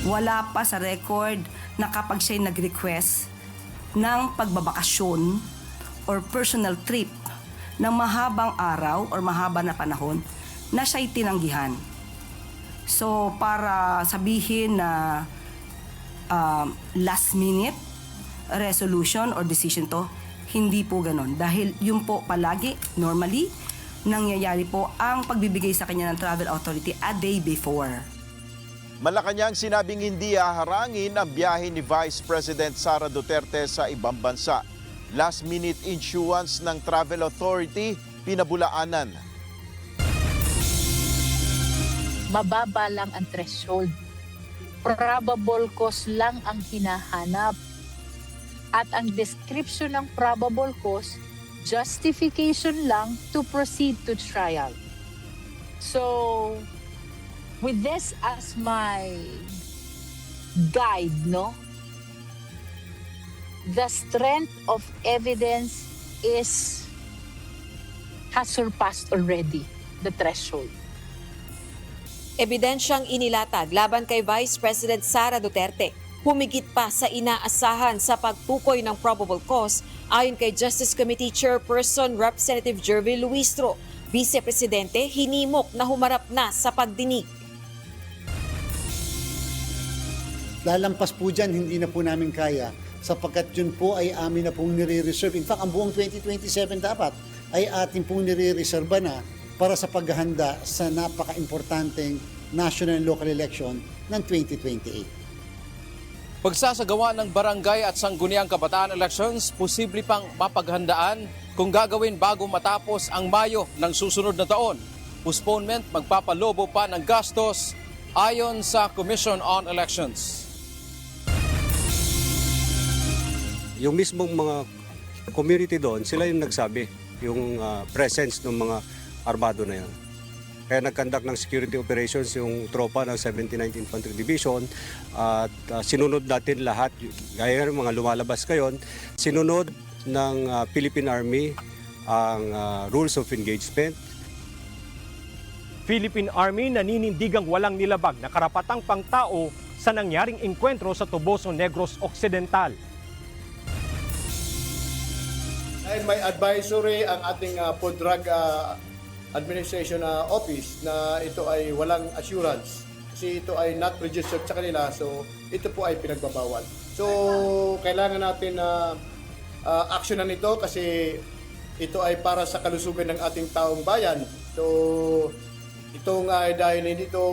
wala pa sa record na kapag siya'y nag-request ng pagbabakasyon or personal trip ng mahabang araw or mahaba na panahon na siya'y tinanggihan. So, para sabihin na last minute resolution or decision to, hindi po ganon. Dahil yun po palagi, normally, nangyayari po ang pagbibigay sa kanya ng travel authority a day before. Malacanang sinabing hindi haharangin ang biyahe ni Vice President Sara Duterte sa ibang bansa. Last-minute issuance ng Travel Authority, pinabulaanan. Mababa lang ang threshold. Probable cause lang ang hinahanap. At ang description ng probable cause, justification lang to proceed to trial. So, with this as my guide, no? The strength of evidence has surpassed already the threshold. Ebidensyang inilatag laban kay Vice President Sara Duterte. Humigit pa sa inaasahan sa pagtukoy ng probable cause ayon kay Justice Committee Chairperson Representative Jervy Luistro. Vice-Presidente hinimok na humarap na sa pagdinig. Lalampas po dyan, hindi na po namin kaya sapagkat yun po ay amin na pong nire-reserve. In fact, ang buong 2027 dapat ay atin pong nire-reserve na para sa paghahanda sa napaka-importanteng national and local election ng 2028. Pagsasagawa ng barangay at sangguniang kabataan elections, posible pang mapaghandaan kung gagawin bago matapos ang Mayo ng susunod na taon. Postponement magpapalobo pa ng gastos ayon sa Commission on Elections. Yung mismong mga community doon, sila yung nagsabi, yung presence ng mga armado na yan. Kaya nag-conduct ng security operations yung tropa ng 79th Infantry Division at sinunod natin lahat, gaya ng mga lumalabas ngayon, sinunod ng Philippine Army ang rules of engagement. Philippine Army naninindigang walang nilabag na karapatang pangtao sa nangyaring engkwentro sa Toboso Negros Occidental. Dahil may advisory ang ating Food Drug Administration Office na ito ay walang assurance kasi ito ay not registered sa kanila, so ito po ay pinagbabawal. So kailangan natin na aksyonan ito kasi ito ay para sa kalusugan ng ating taong bayan. So ito nga ay dahil hindi ito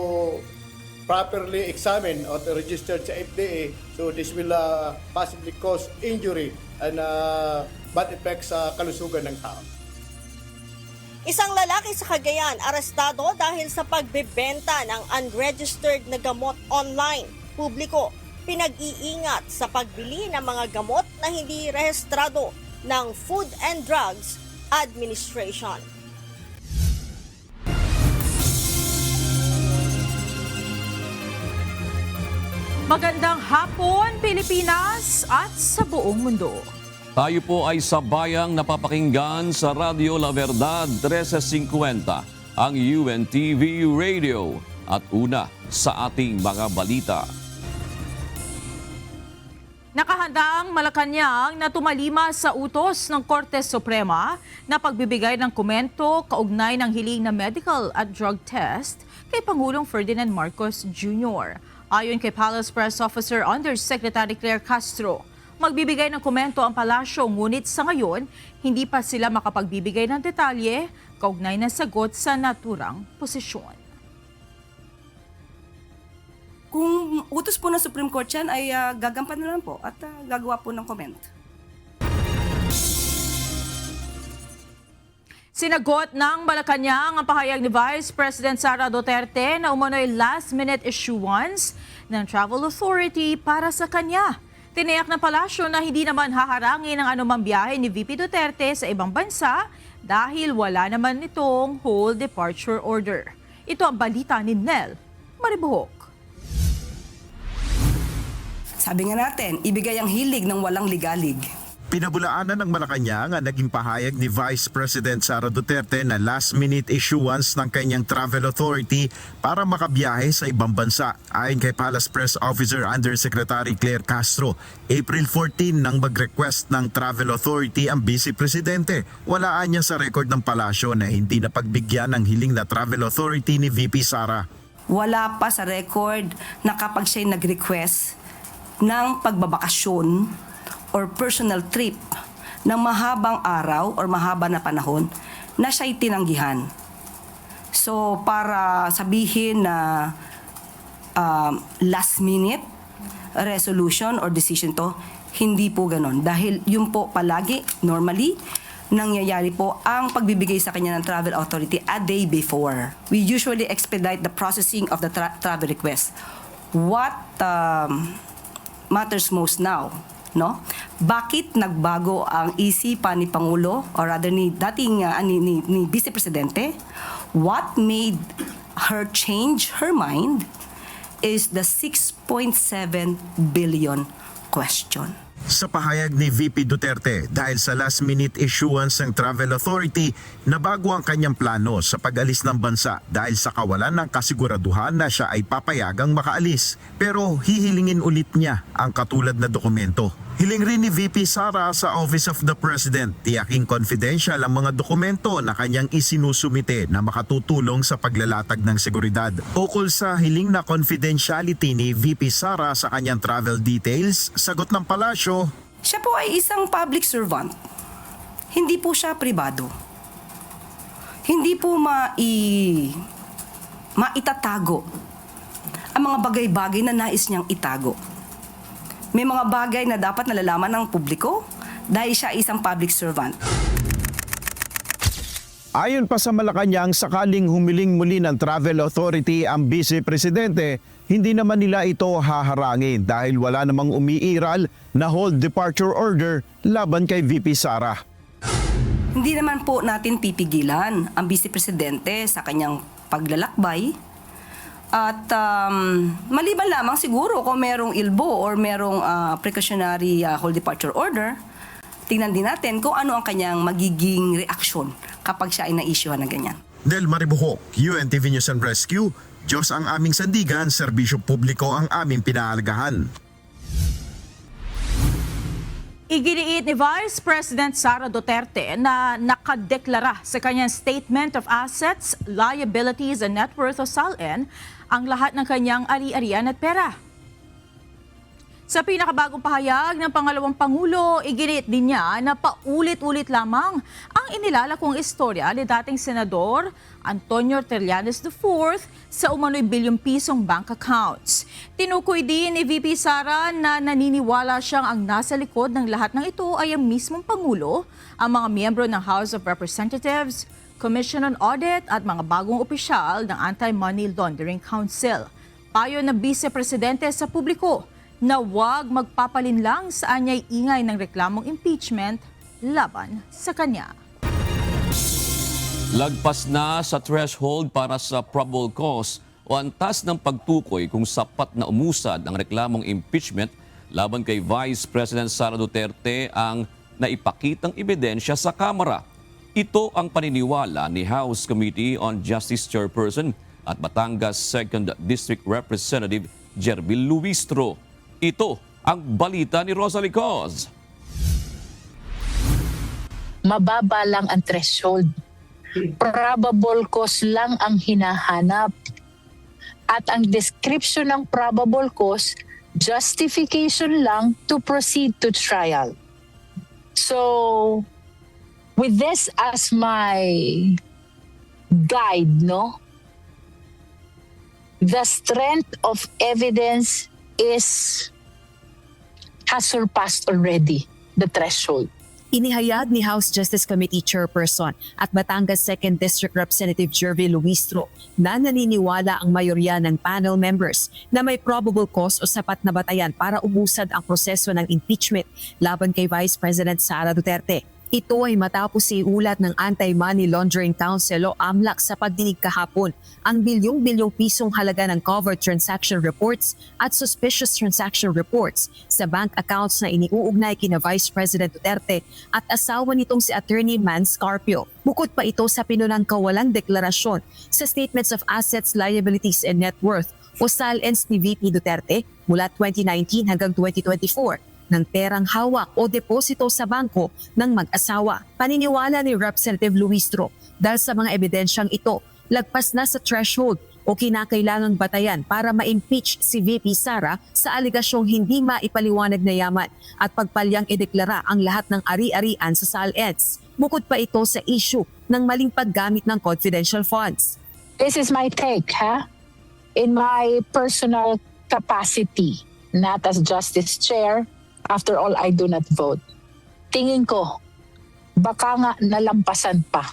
properly examined or registered sa FDA, so this will possibly cause injury and bad effects sa kalusugan ng tao. Isang lalaki sa Cagayan arestado dahil sa pagbebenta ng unregistered na gamot online. Publiko, pinag-iingat sa pagbili ng mga gamot na hindi rehistrado ng Food and Drugs Administration. Magandang hapon, Pilipinas at sa buong mundo. Tayo po ay sabayang napapakinggan sa Radio La Verdad 1350, ang UNTV Radio at una sa ating mga balita. Nakahanda ang Malacanang na tumalima sa utos ng Korte Suprema na pagbibigay ng komento kaugnay ng hiling na medical at drug test kay Pangulong Ferdinand Marcos Jr. Ayon kay Palace Press Officer Undersecretary Claire Castro, magbibigay ng komento ang palasyo ngunit sa ngayon, hindi pa sila makapagbibigay ng detalye kaugnay na sagot sa naturang posisyon. Kung utos po ng Supreme Court yan, ay gagampan na lang po at gagawa po ng comment. Sinagot ng Malacanang ang pahayag ni Vice President Sara Duterte na umano'y last-minute issuance ng Travel Authority para sa kanya. Tiniyak ng palasyo na hindi naman haharangin ang anumang biyahe ni VP Duterte sa ibang bansa dahil wala naman itong whole departure order. Ito ang balita ni Nel Maribuhok. Sabi nga natin, ibigay ang hilig ng walang ligalig. Pinabulaanan ng Malacanang ang naging pahayag ni Vice President Sara Duterte na last-minute issuance ng kanyang travel authority para makabiyahe sa ibang bansa. Ayon kay Palace Press Officer Undersecretary Claire Castro, April 14 nang mag-request ng travel authority ang Vice Presidente. Walaan niya sa record ng palasyo na hindi napagbigyan ng hiling na travel authority ni VP Sara. Wala pa sa record na kapag siya'y nag-request ng pagbabakasyon or personal trip ng mahabang araw or mahaba na panahon na siya'y tinanggihan. So, para sabihin na last minute resolution or decision to, hindi po ganon. Dahil yun po palagi, normally, nangyayari po ang pagbibigay sa kanya ng travel authority a day before. We usually expedite the processing of the travel request. What matters most now, no? Bakit nagbago ang isipan ni Pangulo or rather ni dating ni Vice Presidente? What made her change her mind is the 6.7 billion question. Sa pahayag ni VP Duterte, dahil sa last-minute issuance ng Travel Authority, nabago ang kanyang plano sa pag-alis ng bansa dahil sa kawalan ng kasiguraduhan na siya ay papayagang makaalis. Pero hihilingin ulit niya ang katulad na dokumento. Hiling rin ni VP Sara sa Office of the President, tiyaking confidential ang mga dokumento na kanyang isinusumite na makatutulong sa paglalatag ng seguridad. Ukol sa hiling na confidentiality ni VP Sara sa kanyang travel details, sagot ng palasyo, Siya po ay isang public servant. Hindi po siya pribado. Hindi po maitatago ang mga bagay-bagay na nais niyang itago. May mga bagay na dapat nalalaman ng publiko dahil siya isang public servant. Ayon pa sa Malacanang, sakaling humiling muli ng Travel Authority ang Vice Presidente, hindi naman nila ito haharangin dahil wala namang umiiral na hold departure order laban kay VP Sara. Hindi naman po natin pipigilan ang Vice Presidente sa kanyang paglalakbay. At maliban lamang siguro kung merong ilbo or merong precautionary hold departure order, tingnan din natin kung ano ang kanyang magiging reaksyon kapag siya ay na-issue na ganyan. Del Maribuhok, UNTV News and Rescue, Diyos ang aming sandigan, serbisyo publiko ang aming pinahalagahan. Iginiit ni Vice President Sara Duterte na nakadeklara sa kanyang Statement of Assets, Liabilities and Net Worth o SALN ang lahat ng kanyang ari-arian at pera. Sa pinakabagong pahayag ng pangalawang Pangulo, iginiit din niya na paulit-ulit lamang ang inilalakong istorya ni dating Senador Antonio Trillanes IV sa umano'y bilyong pisong bank accounts. Tinukoy din ni VP Sara na naniniwala siyang ang nasa likod ng lahat ng ito ay ang mismong Pangulo, ang mga miyembro ng House of Representatives, Commission on Audit at mga bagong opisyal ng Anti-Money Laundering Council. Payo ng Vice Presidente sa publiko na huwag magpapalinlang sa anyay ingay ng reklamong impeachment laban sa kanya. Lagpas na sa threshold para sa probable cause o antas ng pagtukoy kung sapat na umusad ang reklamong impeachment laban kay Vice President Sara Duterte ang naipakitang ebidensya sa Kamara. Ito ang paniniwala ni House Committee on Justice Chairperson at Batangas 2nd District Representative Jervil Luistro. Ito ang balita ni Rosalie Coz. Mababa lang ang threshold. Probable cause lang ang hinahanap. At ang description ng probable cause, justification lang to proceed to trial. So, with this as my guide, no? The strength of evidence has surpassed already the threshold. Inihayag ni House Justice Committee Chairperson at Batangas 2nd District Representative Jervil Luistro na naniniwala ang mayorya ng panel members na may probable cause o sapat na batayan para umusad ang proseso ng impeachment laban kay Vice President Sara Duterte. Ito ay matapos iulat ng Anti-Money Laundering Council o AMLAC sa pagdinig kahapon ang bilyong-bilyong pisong halaga ng covered transaction reports at suspicious transaction reports sa bank accounts na iniuugnay kina Vice President Duterte at asawa nitong si Attorney Man Scarpio. Bukod pa ito sa pinunang kawalang deklarasyon sa Statements of Assets, Liabilities and Net Worth o SALNs ni VP Duterte mula 2019 hanggang 2024 ng perang hawak o deposito sa bangko ng mag-asawa. Paniniwala ni Representative Luistro dahil sa mga ebidensyang ito, lagpas na sa threshold o kinakailangang batayan para ma-impeach si VP Sara sa aligasyong hindi maipaliwanag na yaman at pagpalyang ideklara ang lahat ng ari-arian sa SALNs. Bukod pa ito sa issue ng maling paggamit ng confidential funds. This is my take, in my personal capacity, not as Justice Chair. After all, I do not vote. Tingin ko, baka nga nalampasan pa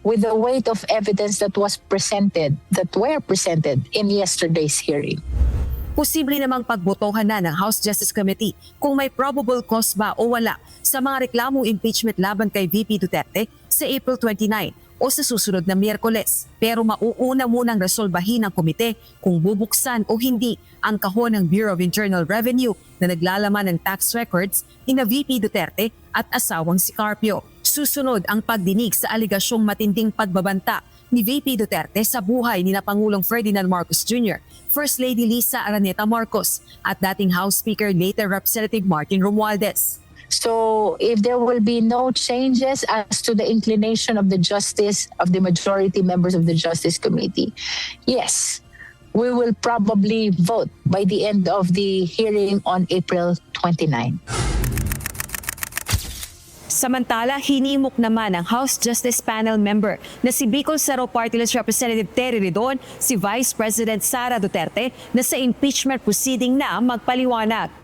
with the weight of evidence that were presented in yesterday's hearing. Posible namang pagbotohan na ng House Justice Committee kung may probable cause ba o wala sa mga reklamong impeachment laban kay VP Duterte sa April 29 o sa susunod na Miyerkules. Pero mauuna munang resolbahin ng komite kung bubuksan o hindi ang kahon ng Bureau of Internal Revenue na naglalaman ng tax records ni na VP Duterte at asawang si Carpio. Susunod ang pagdinig sa aligasyong matinding pagbabanta ni VP Duterte sa buhay ni na Pangulong Ferdinand Marcos Jr., First Lady Lisa Araneta Marcos at dating House Speaker later Representative Martin Romualdez. So if there will be no changes as to the inclination of the majority members of the Justice Committee, yes, we will probably vote by the end of the hearing on April 29. Samantala, hinimok naman ng House Justice Panel member na si Bicol Saro Party List Representative Terry Ridon si Vice President Sara Duterte na sa impeachment proceeding na magpaliwanag.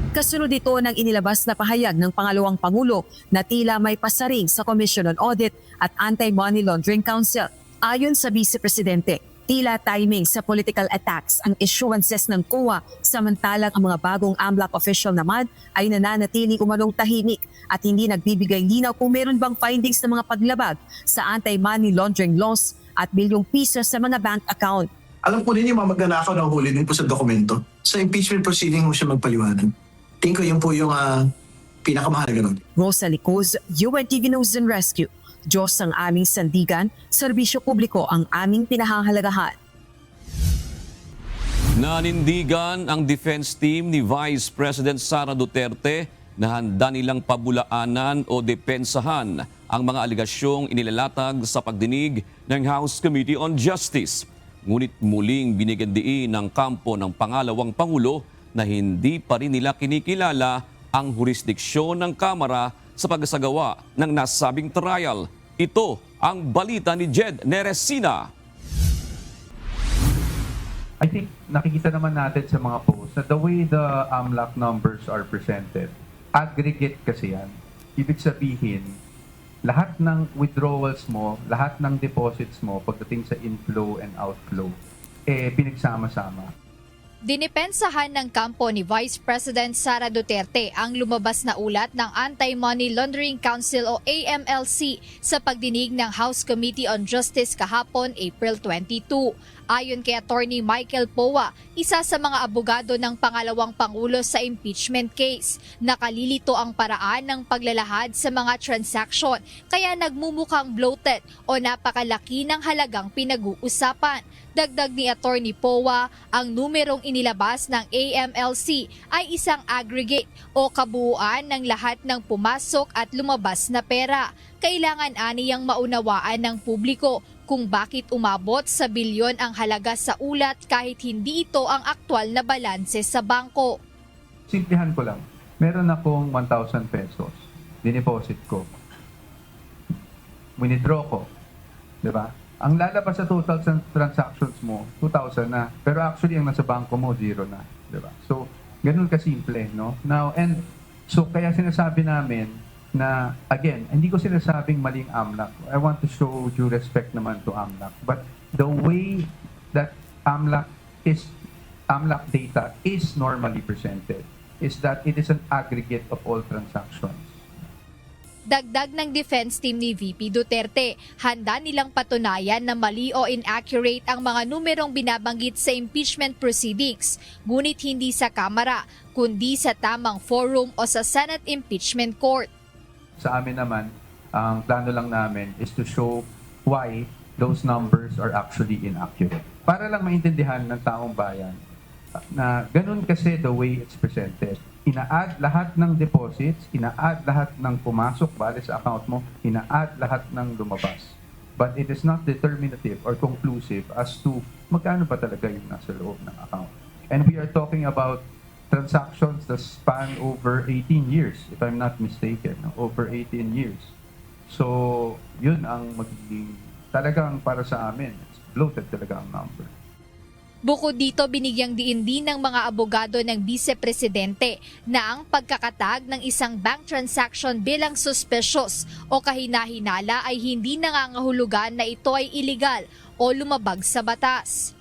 Kasunod ito ng inilabas na pahayag ng pangalawang Pangulo na tila may pasaring sa Commission on Audit at Anti-Money Laundering Council. Ayon sa Vice Presidente, tila timing sa political attacks ang issuances ng COA samantalang ang mga bagong AMLAC official naman ay nananatili umanong tahimik at hindi nagbibigay linaw kung meron bang findings ng mga paglabag sa anti-money laundering laws at bilyong piso sa mga bank account. Alam po ninyo, magnanakaw na huli din po sa dokumento. Sa impeachment proceeding mo siya magpaliwanag. Tingin ko yun po yung pinakamahalaga nun. Rosa Licoz, UNTV News and Rescue. Diyos ang aming sandigan, serbisyo publiko ang aming pinahahalagahan. Nanindigan ang defense team ni Vice President Sara Duterte na handa nilang pabulaanan o depensahan ang mga aligasyong inilalatag sa pagdinig ng House Committee on Justice. Ngunit muling binigyan diin ng kampo ng pangalawang Pangulo na hindi pa rin nila kinikilala ang jurisdiksyon ng Kamara sa pagsagawa ng nasabing trial. Ito ang balita ni Jed Neresina. I think nakikita naman natin sa mga posts na the way the AMLAC numbers are presented, aggregate kasi yan. Ibig sabihin, lahat ng withdrawals mo, lahat ng deposits mo pagdating sa inflow and outflow, pinagsama-sama. Dinipensahan ng kampo ni Vice President Sara Duterte ang lumabas na ulat ng Anti-Money Laundering Council o AMLC sa pagdinig ng House Committee on Justice kahapon April 22. Ayon kay Attorney Michael Powa, isa sa mga abogado ng pangalawang Pangulo sa impeachment case, nakalilito ang paraan ng paglalahad sa mga transaction kaya nagmumukhang bloated o napakalaki ng halagang pinag-uusapan. Dagdag ni Attorney Powa, ang numerong inilabas ng AMLC ay isang aggregate o kabuuan ng lahat ng pumasok at lumabas na pera. Kailangan aniyang maunawaan ng publiko kung bakit umabot sa bilyon ang halaga sa ulat kahit hindi ito ang aktwal na balanse sa bangko. Simplihan ko lang, meron akong 1,000 pesos, dineposit ko, withdraw ko, di ba? Ang lalabas sa total transactions mo, 2,000 na, pero actually ang nasa bangko mo, 0 na, di ba? So, ganun kasimple, no? Now, and so kaya sinasabi namin, na again, hindi ko sinasabing maling AMLAC. I want to show due respect naman to AMLAC. But the way that AMLAC data is normally presented is that it is an aggregate of all transactions. Dagdag ng defense team ni VP Duterte, handa nilang patunayan na mali o inaccurate ang mga numerong binabanggit sa impeachment proceedings, ngunit hindi sa Kamara, kundi sa tamang forum o sa Senate Impeachment Court. Sa amin naman, ang plano lang namin is to show why those numbers are actually inaccurate. Para lang maintindihan ng taong bayan na ganun kasi the way it's presented. Ina-add lahat ng deposits, ina-add lahat ng pumasok bale sa account mo, ina-add lahat ng lumabas. But it is not determinative or conclusive as to magkano ba talaga yung nasa loob ng account. And we are talking about transactions that span over 18 years, if I'm not mistaken, over 18 years. So, yun ang magiging talagang para sa amin. It's bloated talaga ang number. Bukod dito, binigyang diin din ng mga abogado ng Vice-Presidente na ang pagkakatag ng isang bank transaction bilang suspicious o kahina-hinala ay hindi nangangahulugan na ito ay illegal o lumabag sa batas.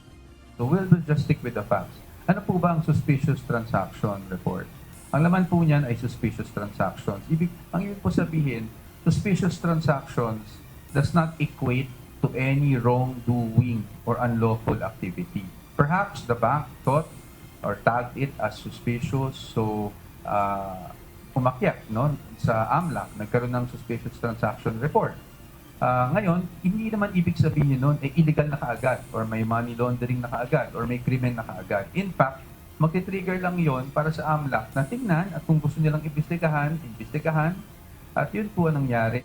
So we'll just stick with the facts. Ano po ba ang suspicious transaction report? Ang laman po niyan ay suspicious transactions. Ang ibig po sabihin, suspicious transactions does not equate to any wrongdoing or unlawful activity. Perhaps the bank thought or tagged it as suspicious, so umakyat sa AMLAC, nagkaroon ng suspicious transaction report. Ngayon, hindi naman ibig sabihin nun illegal na kaagad or may money laundering na kaagad or may krimen na kaagad. In fact, magti-trigger lang yon para sa AMLAC na tingnan at kung gusto nilang imbestigahan, at yun po ang nangyari.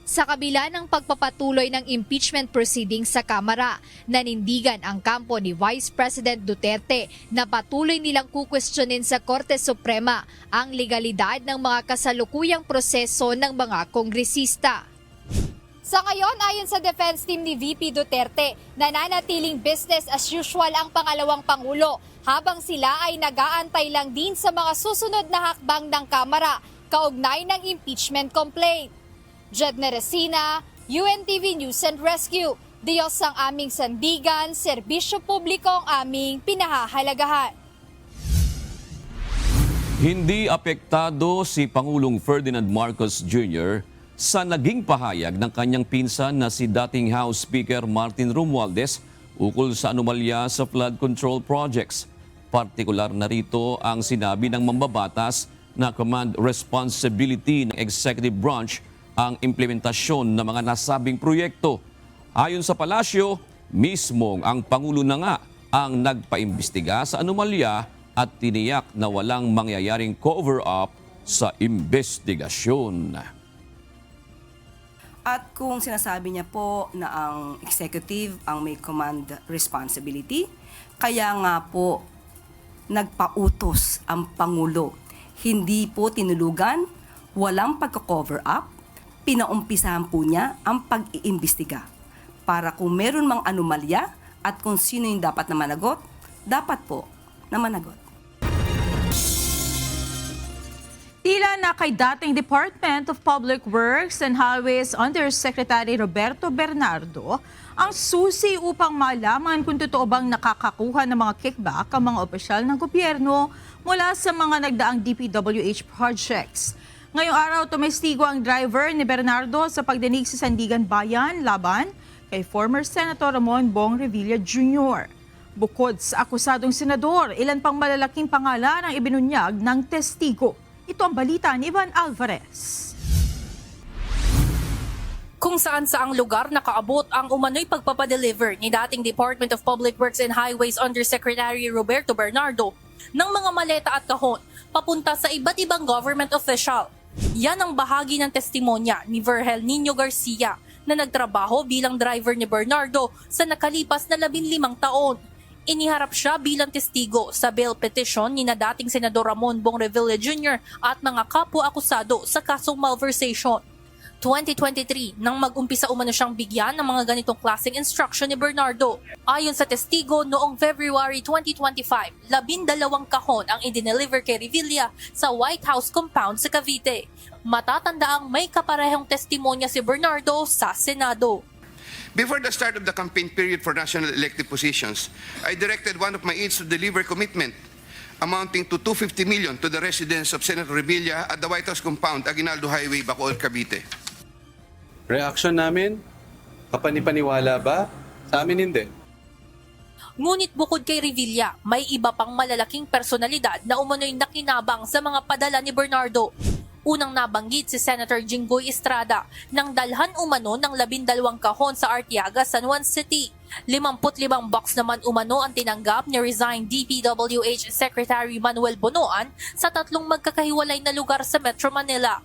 Sa kabila ng pagpapatuloy ng impeachment proceedings sa Kamara, nanindigan ang kampo ni Vice President Duterte na patuloy nilang kukwestiyonin sa Korte Suprema ang legalidad ng mga kasalukuyang proseso ng mga kongresista. Sa ngayon, ayon sa defense team ni VP Duterte, nananatiling business as usual ang pangalawang Pangulo habang sila ay nag-aantay lang din sa mga susunod na hakbang ng Kamara kaugnay ng impeachment complaint. Jedne Resina, UNTV News and Rescue. Diyos ang aming sandigan, serbisyo publiko ang aming pinahahalagahan. Hindi apektado si Pangulong Ferdinand Marcos Jr. sa naging pahayag ng kanyang pinsan na si dating House Speaker Martin Romualdez ukol sa anomalya sa flood control projects. Partikular na rito ang sinabi ng mambabatas na command responsibility ng executive branch ang implementasyon ng mga nasabing proyekto. Ayon sa palasyo, mismong ang Pangulo na nga ang nagpaimbestiga sa anomalya at tiniyak na walang mangyayaring cover-up sa investigasyon. At kung sinasabi niya po na ang executive ang may command responsibility, kaya nga po nagpautos ang Pangulo. Hindi po tinulugan, walang pagka-cover up, pinaumpisahan po niya ang pag-iimbestiga para kung meron mang anomalya at kung sino yung dapat na managot, dapat po na managot. Tila na kay dating Department of Public Works and Highways Undersecretary Roberto Bernardo ang susi upang malaman kung totoo bang nakakakuha ng mga kickback ang mga opisyal ng gobyerno mula sa mga nagdaang DPWH projects. Ngayong araw, tumestigo ang driver ni Bernardo sa pagdinig sa Sandigan Bayan laban kay former Senator Ramon Bong Revilla Jr. Bukod sa akusadong senador, ilan pang malalaking pangalan ang ibinunyag ng testigo. Ito ang balita ni Ivan Alvarez. Kung saan-saang lugar nakaabot ang umano'y pagpapadeliver ni dating Department of Public Works and Highways Undersecretary Roberto Bernardo ng mga maleta at kahon papunta sa iba't ibang government official. Yan ang bahagi ng testimonya ni Virgel Nino Garcia na nagtrabaho bilang driver ni Bernardo sa nakalipas na 15 taon. Iniharap siya bilang testigo sa bail petition ni na dating Senador Ramon Bong Revilla Jr. at mga kapwa-akusado sa kasong malversation. 2023 nang mag-umpisa umano siyang bigyan ng mga ganitong klaseng instruction ni Bernardo. Ayon sa testigo, noong February 2025, 12 kahon ang idineliver kay Revilla sa White House compound sa Cavite. Matatandaang may kaparehong testimonya si Bernardo sa Senado. Before the start of the campaign period for national elective positions, I directed one of my aides to deliver commitment amounting to 250 million to the residence of Senator Revilla at the White House compound, Aguinaldo Highway, Bacoor, Cavite. Reaction namin, kapanipaniwala ba? Sa amin hindi. Ngunit bukod kay Revilla, may iba pang malalaking personalidad na umano'y nakinabang sa mga padala ni Bernardo. Unang nabanggit si Senator Jinggoy Estrada nang dalhan umano ng 12 kahon sa Arteaga, San Juan City. 55 box naman umano ang tinanggap ni resigned DPWH Secretary Manuel Bonoan sa 3 magkakahiwalay na lugar sa Metro Manila.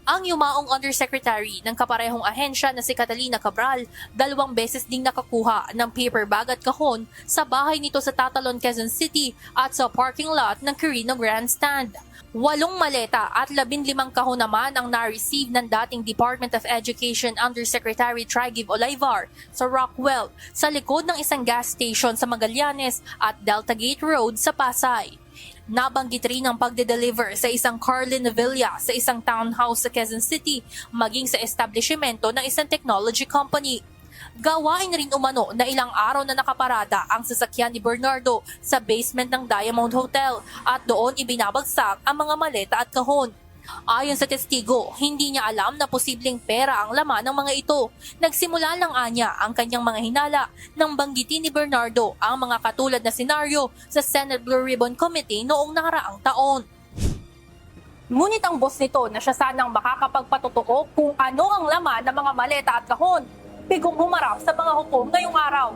Ang yumaong undersecretary ng kaparehong ahensya na si Catalina Cabral, 2 beses ding nakakuha ng paper bag at kahon sa bahay nito sa Tatalon, Quezon City at sa parking lot ng Quirino Grandstand. 8 maleta at 15 kahon naman ang na-receive ng dating Department of Education Undersecretary Trigiv Olivar sa Rockwell sa likod ng isang gas station sa Magallanes at Delta Gate Road sa Pasay. Nabanggit rin ang pagde-deliver sa isang Carlin Villa sa isang townhouse sa Quezon City maging sa establishmento ng isang technology company. Gawain rin umano na ilang araw na nakaparada ang sasakyan ni Bernardo sa basement ng Diamond Hotel at doon ibinabagsak ang mga maleta at kahon. Ayon sa testigo, hindi niya alam na posibleng pera ang laman ng mga ito. Nagsimula lang anya ang kanyang mga hinala nang banggitin ni Bernardo ang mga katulad na senaryo sa Senate Blue Ribbon Committee noong nakaraang taon. Ngunit ang boss nito na siya sanang makakapagpatotoo kung ano ang laman ng mga maleta at kahon, bigong humarap sa mga hukom ngayong araw.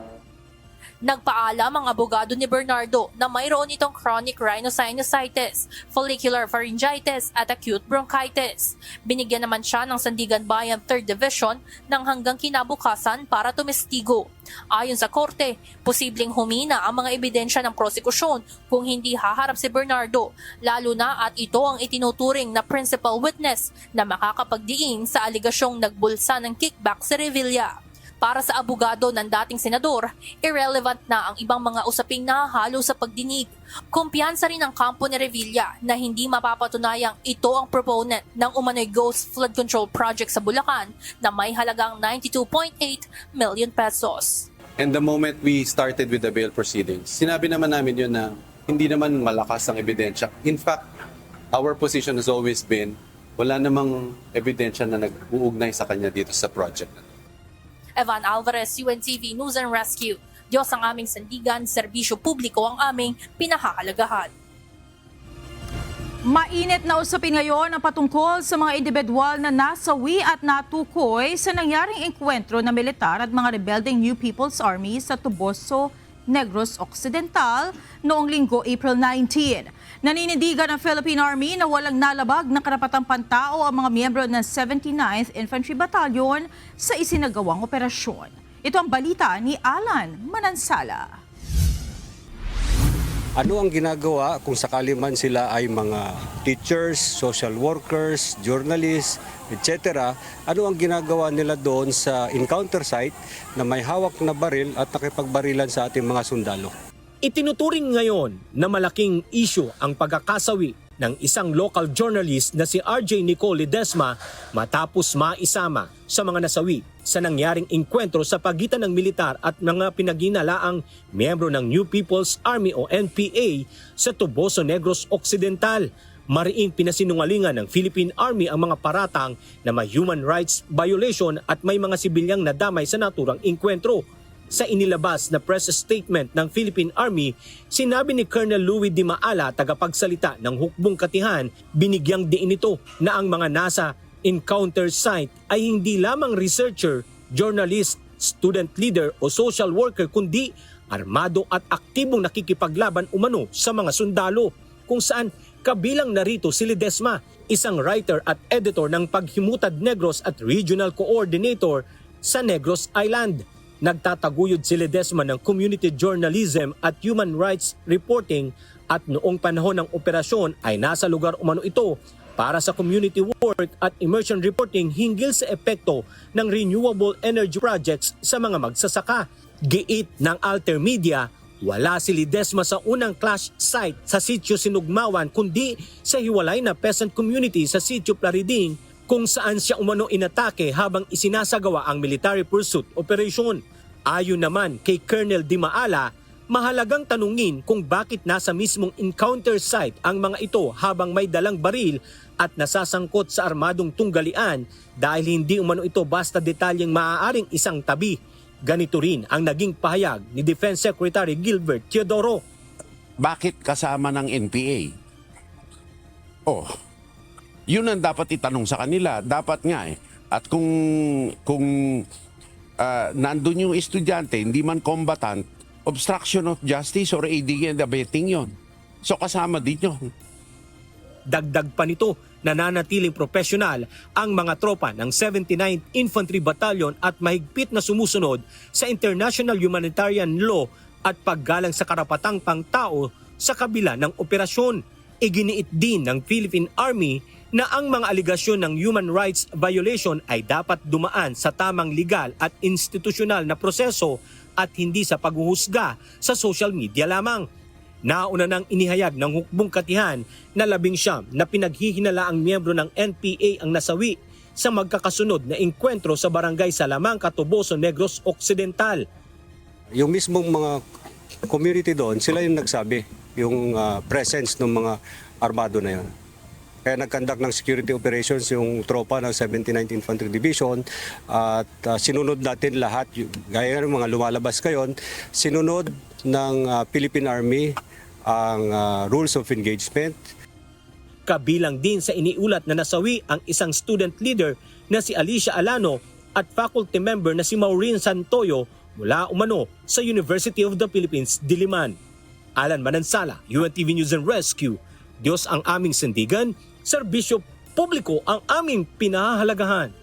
Nagpaalam ang abogado ni Bernardo na mayroon itong chronic rhinosinusitis, follicular pharyngitis at acute bronchitis. Binigyan naman siya ng Sandigan Bayan 3rd Division ng hanggang kinabukasan para tumestigo. Ayon sa korte, posibleng humina ang mga ebidensya ng prosekusyon kung hindi haharap si Bernardo, lalo na at ito ang itinuturing na principal witness na makakapagdiin sa aligasyong nagbulsa ng kickback sa Revilla. Para sa abogado ng dating senador, irrelevant na ang ibang mga usaping nahahalo sa pagdinig. Kumpiyansa rin ang kampo ni Revilla na hindi mapapatunayang ito ang proponent ng umano'y Ghost Flood Control Project sa Bulacan na may halagang 92.8 million pesos. And the moment we started with the bail proceedings, sinabi naman namin yun na hindi naman malakas ang ebidensya. In fact, our position has always been wala namang ebidensya na nag-uugnay sa kanya dito sa project na. Evan Alvarez, UNTV News and Rescue. Diyos ang aming sandigan, serbisyo publiko ang aming pinahahalagahan. Mainit na usapin ngayon ang patungkol sa mga individual na nasawi at natukoy sa nangyaring engkwentro na militar at mga rebelding New People's Army sa Tuboso, Negros Occidental noong linggo April 19. Naninindigan ng Philippine Army na walang nalabag na karapatang pantao ang mga miyembro ng 79th Infantry Battalion sa isinagawang operasyon. Ito ang balita ni Alan Manansala. Ano ang ginagawa kung sakali man sila ay mga teachers, social workers, journalists, etc. Ano ang ginagawa nila doon sa encounter site na may hawak na baril at nakipagbarilan sa ating mga sundalo? Itinuturing ngayon na malaking issue ang pagkakasawi ng isang local journalist na si RJ Nicole Ledesma matapos maisama sa mga nasawi sa nangyaring engkwentro sa pagitan ng militar at mga pinaginalaang miyembro ng New People's Army o NPA sa Tuboso, Negros Occidental. Mariing pinasinungalingan ng Philippine Army ang mga paratang na may human rights violation at may mga sibilyang nadamay sa naturang engkwentro. Sa inilabas na press statement ng Philippine Army, sinabi ni Colonel Louis Di Maala, tagapagsalita ng Hukbong Katihan, binigyang diin ito na ang mga nasa encounter site ay hindi lamang researcher, journalist, student leader o social worker kundi armado at aktibong nakikipaglaban umano sa mga sundalo, kung saan kabilang narito si Ledesma, isang writer at editor ng Paghimutad Negros at Regional Coordinator sa Negros Island. Nagtataguyod si Ledesma ng community journalism at human rights reporting at noong panahon ng operasyon ay nasa lugar umano ito para sa community work at immersion reporting hinggil sa epekto ng renewable energy projects sa mga magsasaka. Giit ng Alter Media, wala si Ledesma sa unang clash site sa Sitio Sinugmawan kundi sa hiwalay na peasant community sa Sitio Plariding kung saan siya umano inatake habang isinasagawa ang military pursuit operation. Ayon naman kay Colonel Di Maala, Mahalagang tanungin kung bakit nasa mismong encounter site ang mga ito habang may dalang baril at nasasangkot sa armadong tunggalian dahil hindi umano ito basta detalyeng maaaring isang tabi. Ganito rin ang naging pahayag ni Defense Secretary Gilbert Teodoro. Bakit kasama ng NPA? Oh, yun ang dapat itanong sa kanila. Dapat nga eh. At kung nandun yung estudyante, hindi man combatant, obstruction of justice or aiding and abetting yon. So kasama din yun. Dagdag pa nito, nananatiling profesional ang mga tropa ng 79th Infantry Battalion at mahigpit na sumusunod sa international humanitarian law at paggalang sa karapatang pangtao sa kabila ng operasyon. Iginiit din ng Philippine Army na ang mga aligasyon ng human rights violation ay dapat dumaan sa tamang legal at institusyonal na proseso at hindi sa paghuhusga sa social media lamang. Nauna nang inihayag ng hukbong katihan na 19 na pinaghihinalaang miyembro ng NPA ang nasawi sa magkakasunod na engkwentro sa barangay Salamanca, Toboso, Negros Occidental. Yung mismong mga community doon, sila yung nagsabi, yung presence ng mga armado na yun. Kaya nag-conduct ng security operations yung tropa ng 79th Infantry Division at sinunod natin lahat, gaya ng mga lumalabas ngayon, sinunod ng Philippine Army ang rules of engagement. Kabilang din sa iniulat na nasawi ang isang student leader na si Alicia Alano at faculty member na si Maureen Santoyo mula umano sa University of the Philippines, Diliman. Alan Manansala, UNTV News and Rescue. Diyos ang aming sandigan, serbisyo publiko ang aming pinahahalagahan.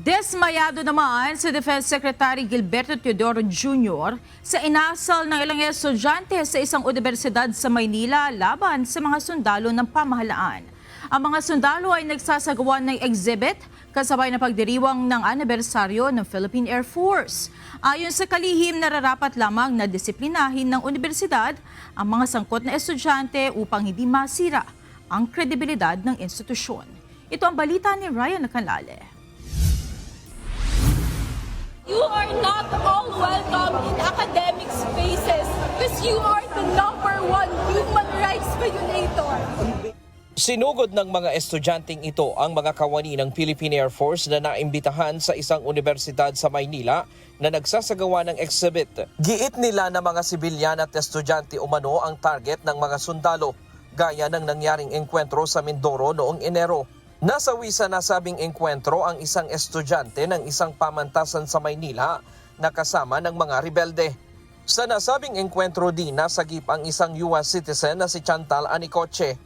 Desmayado naman si Defense Secretary Gilberto Teodoro Jr. sa inasal ng ilang estudyante sa isang universidad sa Maynila laban sa mga sundalo ng pamahalaan. Ang mga sundalo ay nagsasagawa ng exhibit kasabay na pagdiriwang ng anibersaryo ng Philippine Air Force. Ayon sa kalihim, nararapat lamang na disiplinahin ng universidad ang mga sangkot na estudyante upang hindi masira ang kredibilidad ng institusyon. Ito ang balita ni Ryan Nacanlale. You are not all welcome in academic spaces because you are the #1 human rights violator. Sinugod ng mga estudyanteng ito ang mga kawani ng Philippine Air Force na naimbitahan sa isang universidad sa Maynila na nagsasagawa ng exhibit. Giit nila na mga sibilyan at estudyante umano ang target ng mga sundalo, gaya ng nangyaring engkwentro sa Mindoro noong Enero. Nasawi sa nasabing engkwentro ang isang estudyante ng isang pamantasan sa Maynila na kasama ng mga rebelde. Sa nasabing engkwentro din nasagip ang isang US citizen na si Chantal Anicoche.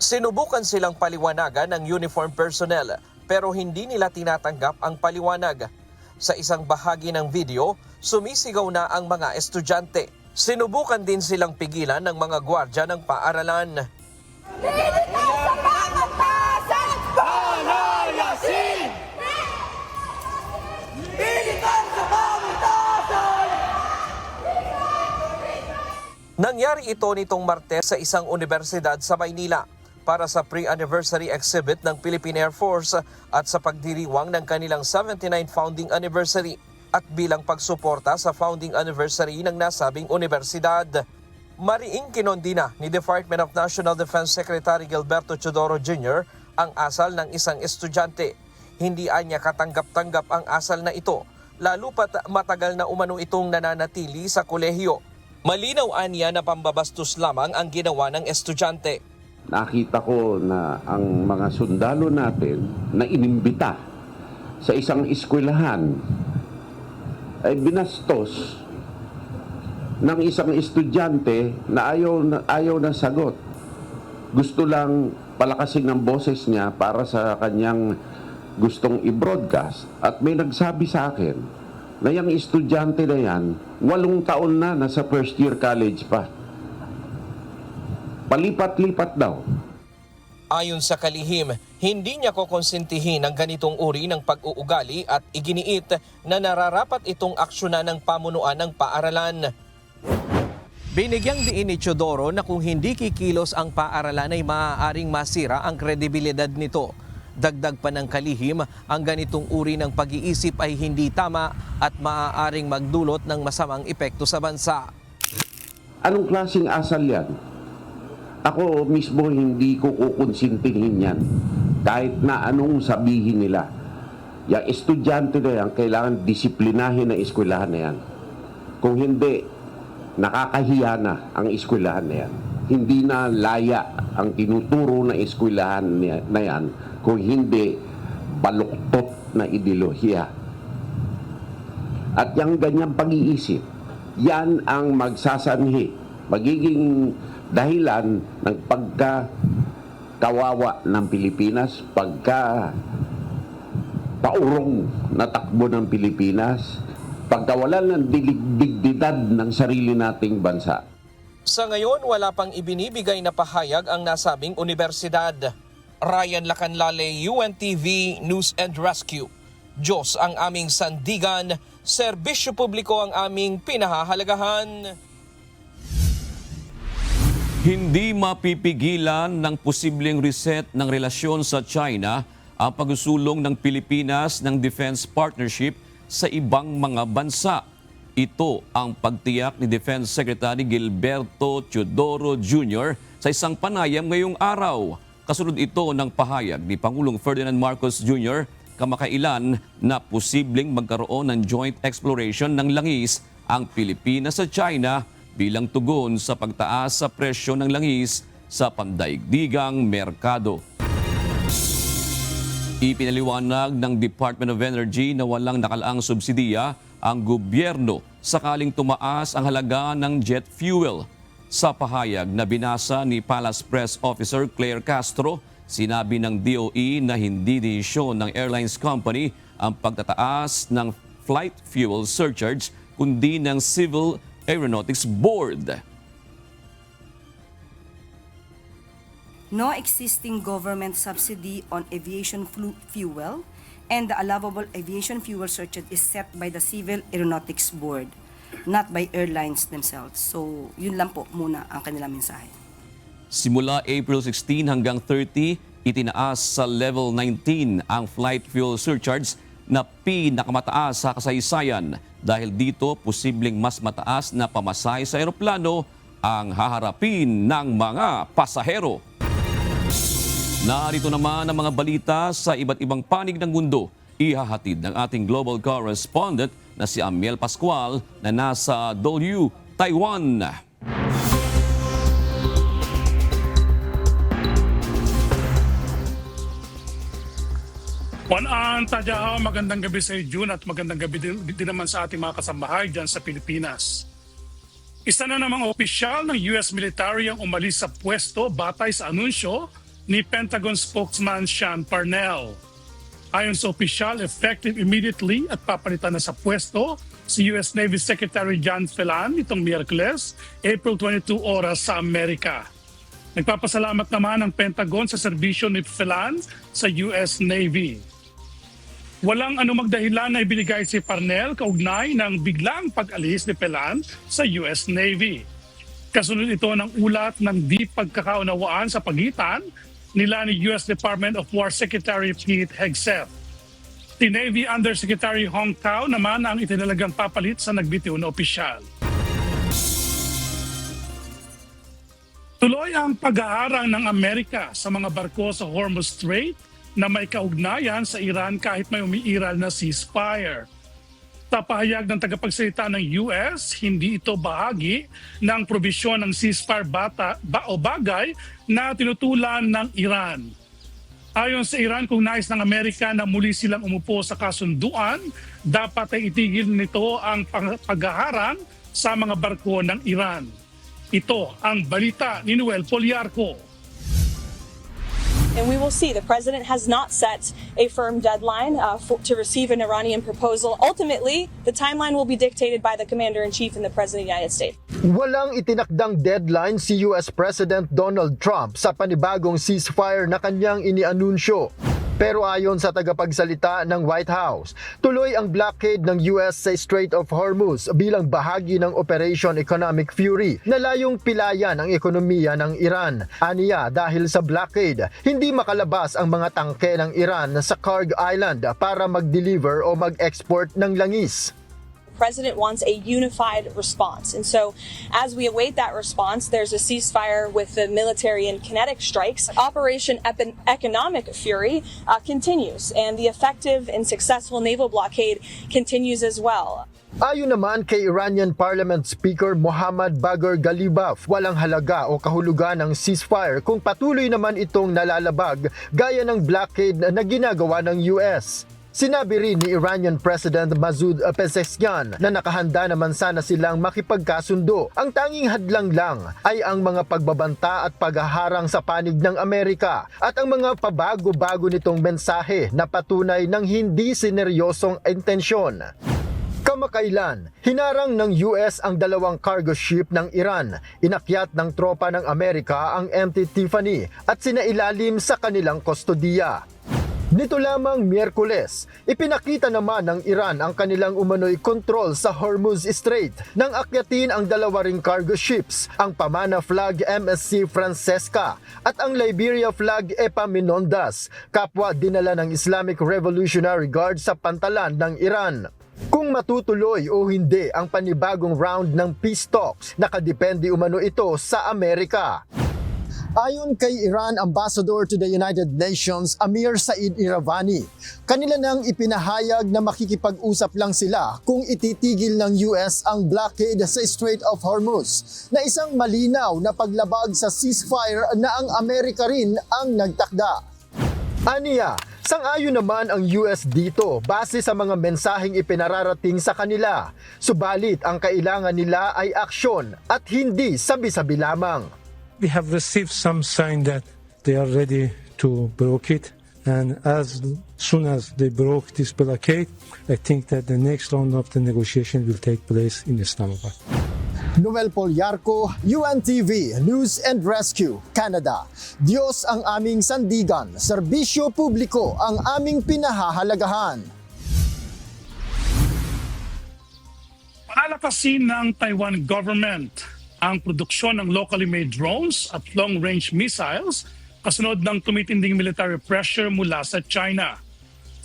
Sinubukan silang paliwanagan ng uniform personnel pero hindi nila tinatanggap ang paliwanag. Sa isang bahagi ng video, sumisigaw na ang mga estudyante. Sinubukan din silang pigilan ng mga gwardya ng paaralan. Nangyari ito nitong Martes sa isang universidad sa Maynila para sa pre-anniversary exhibit ng Philippine Air Force at sa pagdiriwang ng kanilang 79th founding anniversary at bilang pagsuporta sa founding anniversary ng nasabing universidad. Mariing kinondina ni Department of National Defense Secretary Gilberto Teodoro Jr. ang asal ng isang estudyante. Hindi anya katanggap-tanggap ang asal na ito, lalo pat matagal na umano itong nananatili sa kolehiyo. Malinaw anya na pambabastos lamang ang ginawa ng estudyante. Nakita ko na ang mga sundalo natin na inimbita sa isang eskwelahan ay binastos ng isang estudyante na ayaw na sagot. Gusto lang palakasin ang boses niya para sa kanyang gustong i-broadcast. At may nagsabi sa akin na yung estudyante na yan, 8 taon na, nasa first year college pa. Palipat-lipat daw. Ayon sa kalihim, hindi niya kokonsentihin ang ganitong uri ng pag-uugali at iginiit na nararapat itong aksyonan ng pamunuan ng paaralan. Binigyang diin ni Teodoro na kung hindi kikilos ang paaralan ay maaaring masira ang kredibilidad nito. Dagdag pa ng kalihim, ang ganitong uri ng pag-iisip ay hindi tama at maaaring magdulot ng masamang epekto sa bansa. Anong klaseng asal yan? Ako mismo hindi ko kukonsintihin yan. Kahit na anong sabihin nila. Yung estudyante na yan, kailangan disiplinahin ng eskwelahan na yan. Kung hindi, nakakahiya na ang eskwelahan na yan. Hindi na laya ang tinuturo ng eskwelahan na yan, kung hindi baluktot na ideolohiya. At yung ganyang pag-iisip, yan ang magsasanhi, magiging dahilan ng pagkakawawa ng Pilipinas, paurong na takbo ng Pilipinas, pagkawalan ng dignidad ng sarili nating bansa. Sa ngayon, wala pang ibinibigay na pahayag ang nasabing universidad. Ryan Lacanlale, UNTV News and Rescue. Diyos ang aming sandigan, serbisyo publiko ang aming pinahahalagahan. Hindi mapipigilan ng posibleng reset ng relasyon sa China ang pagsusulong ng Pilipinas ng defense partnership sa ibang mga bansa. Ito ang pagtiyak ni Defense Secretary Gilberto Teodoro Jr. sa isang panayam ngayong araw. Kasunod ito ng pahayag ni Pangulong Ferdinand Marcos Jr. kamakailan na posibleng magkaroon ng joint exploration ng langis ang Pilipinas sa China bilang tugon sa pagtaas sa presyo ng langis sa pandaigdigang merkado. Ipinaliwanag ng Department of Energy na walang nakalaang subsidiya ang gobyerno sakaling tumaas ang halaga ng jet fuel. Sa pahayag na binasa ni Palace Press Officer Claire Castro, sinabi ng DOE na hindi desisyon ng airlines company ang pagtataas ng flight fuel surcharge kundi ng Civil Aeronautics Board. No existing government subsidy on aviation fuel and the allowable aviation fuel surcharge is set by the Civil Aeronautics Board, not by airlines themselves. So, yun lang po muna ang kanilang mensahe. Simula April 16 hanggang 30, itinaas sa level 19 ang flight fuel surcharge na pinakamataas sa kasaysayan. Dahil dito, posibleng mas mataas na pamasahe sa eroplano ang haharapin ng mga pasahero. Narito naman ang mga balita sa iba't ibang panig ng mundo. Ihahatid ng ating global correspondent na si Amiel Pascual na nasa Dolu, Taiwan. Juan Tadyahaw, magandang gabi sa June at magandang gabi din naman sa ating mga kasambahay dyan sa Pilipinas. Isa na namang opisyal ng US military ang umalis sa pwesto batay sa anunsyo ni Pentagon spokesman Sean Parnell. Ayon sa opisyal, effective immediately at papalitan na sa pwesto si US Navy Secretary John Phelan itong Miyerkules, April 22 oras sa Amerika. Nagpapasalamat naman ang Pentagon sa serbisyo ni Phelan sa US Navy. Walang anumang dahilan na ibinigay si Parnell kaugnay ng biglang pag-alis ni Phelan sa US Navy. Kasunod ito ng ulat ng di pagkakaunawaan sa pagitan nila ni US Department of War Secretary Pete Hegseth. Si Navy Undersecretary Hong Tao naman ang itinalagang papalit sa nagbitiw na opisyal. Tuloy ang pag-aarang ng Amerika sa mga barko sa Hormuz Strait na may kaugnayan sa Iran kahit may umiiral na ceasefire. Sa pahayag ng tagapagsalita ng US, hindi ito bahagi ng probisyon ng ceasefire bagay na tinutulan ng Iran. Ayon sa Iran, kung nais ng Amerika na muli silang umupo sa kasunduan, dapat ay itigil nito ang paghaharang sa mga barko ng Iran. Ito ang balita ni Noel Poliarco. And we will see. The president has not set a firm deadline to receive an Iranian proposal. Ultimately, the timeline will be dictated by the commander-in-chief and the president of the United States. Walang itinakdang deadline si US President Donald Trump sa panibagong ceasefire na kanyang inianunsyo. Pero ayon sa tagapagsalita ng White House, tuloy ang blockade ng US sa Strait of Hormuz bilang bahagi ng Operation Economic Fury na layong pilayan ang ekonomiya ng Iran. Aniya, dahil sa blockade, hindi makalabas ang mga tangke ng Iran sa Kharg Island para mag-deliver o mag-export ng langis. President wants a unified response. And so as we await that response, there's a ceasefire with the military and kinetic strikes. Operation Economic Fury continues, and the effective and successful naval blockade continues as well. Ayon naman kay Iranian Parliament Speaker Mohammad Bagher Ghalibaf, walang halaga o kahulugan ng ceasefire kung patuloy naman itong nalalabag gaya ng blockade na ginagawa ng US. Sinabi rin ni Iranian President Masoud Pezeshkian na nakahanda naman sana silang makipagkasundo. Ang tanging hadlang lang ay ang mga pagbabanta at paghaharang sa panig ng Amerika at ang mga pabago-bago nitong mensahe na patunay ng hindi sineryosong intensyon. Kamakailan, hinarang ng US ang dalawang cargo ship ng Iran. Inakyat ng tropa ng Amerika ang MT Tiffany at sinailalim sa kanilang kustodiya. Nito lamang Miyerkules, ipinakita naman ng Iran ang kanilang umano'y kontrol sa Hormuz Strait nang akyatin ang dalawa ring cargo ships, ang Pamana flag MSC Francesca at ang Liberia flag Epaminondas, kapwa dinala ng Islamic Revolutionary Guard sa pantalan ng Iran. Kung matutuloy o hindi ang panibagong round ng peace talks, nakadepende umano ito sa Amerika. Ayon kay Iran Ambassador to the United Nations Amir Said Iravani, kanila nang ipinahayag na makikipag-usap lang sila kung ititigil ng US ang blockade sa Strait of Hormuz, na isang malinaw na paglabag sa ceasefire na ang Amerika rin ang nagtakda. Aniya, sang-ayon naman ang US dito base sa mga mensaheng ipinararating sa kanila. Subalit ang kailangan nila ay aksyon at hindi sabi-sabi lamang. We have received some sign that they are ready to broke it, and as soon as they broke this blockade, I think that the next round of the negotiation will take place in Islamabad. Noel Polyarco, UNTV, News and Rescue, Canada. Diyos ang aming sandigan, serbisyo publiko ang aming pinahahalagahan. Palakasin ng Taiwan government ang produksyon ng locally made drones at long-range missiles kasunod ng tumitinding military pressure mula sa China.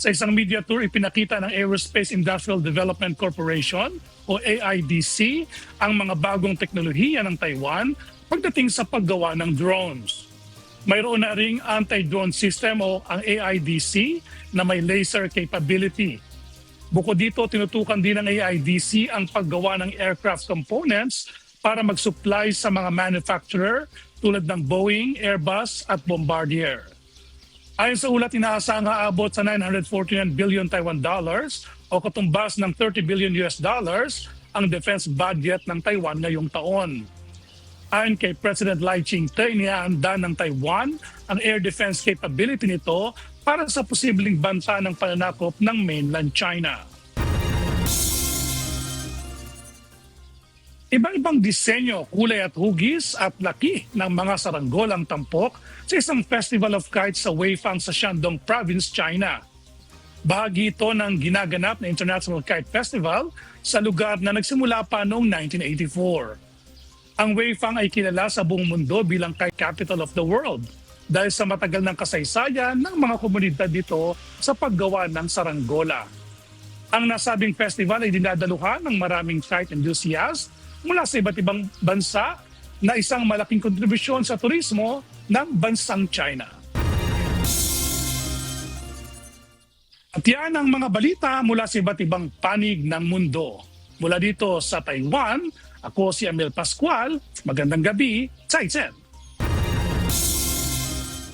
Sa isang media tour, ipinakita ng Aerospace Industrial Development Corporation o AIDC ang mga bagong teknolohiya ng Taiwan pagdating sa paggawa ng drones. Mayroon na ring anti-drone system o ang AIDC na may laser capability. Bukod dito, tinutukan din ng AIDC ang paggawa ng aircraft components para mag-supply sa mga manufacturer tulad ng Boeing, Airbus at Bombardier. Ayon sa ulat, inaasang aabot sa 949 billion Taiwan dollars o katumbas ng 30 billion US dollars ang defense budget ng Taiwan ngayong taon. Ayon kay President Lai Ching-te, inihaanda ng Taiwan ang air defense capability nito para sa posibleng banta ng pananakop ng mainland China. Iba-ibang disenyo, kulay at hugis at laki ng mga saranggolang tampok sa isang Festival of Kites sa Weifang sa Shandong Province, China. Bahagi ito ng ginaganap na International Kite Festival sa lugar na nagsimula pa noong 1984. Ang Weifang ay kilala sa buong mundo bilang Kite Capital of the World dahil sa matagal ng kasaysayan ng mga komunidad dito sa paggawa ng saranggola. Ang nasabing festival ay dinadaluhan ng maraming kite enthusiasts mula sa iba't ibang bansa na isang malaking kontribusyon sa turismo ng bansang China. At yan ang mga balita mula sa iba't ibang panig ng mundo. Mula dito sa Taiwan, ako si Amel Pascual. Magandang gabi, Zaijian.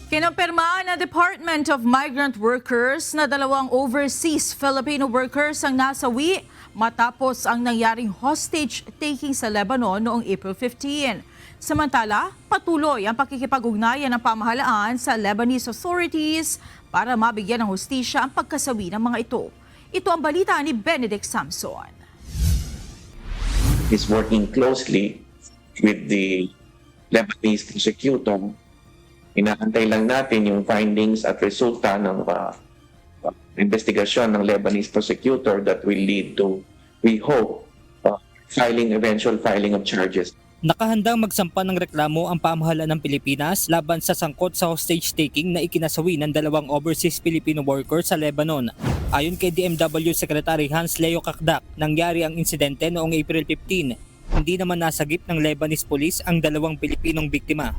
Kinumpirma ng Department of Migrant Workers na 2 overseas Filipino workers ang nasawi matapos ang nangyaring hostage-taking sa Lebanon noong April 15. Samantala, patuloy ang pakikipag-ugnayan ng pamahalaan sa Lebanese authorities para mabigyan ng hustisya ang pagkasawi ng mga ito. Ito ang balita ni Benedict Samson. Is working closely with the Lebanese prosecutor Inaantay lang natin yung findings at resulta ng investigasyon ng Lebanese prosecutor that will lead to, we hope, eventual filing of charges. Nakahandang magsampa ng reklamo ang pamahalaan ng Pilipinas laban sa sangkot sa hostage-taking na ikinasawi ng 2 overseas Filipino workers sa Lebanon. Ayon kay DMW Secretary Hans Leo Kakdak, nangyari ang insidente noong April 15. Hindi naman nasagip ng Lebanese police ang 2 Pilipinong biktima.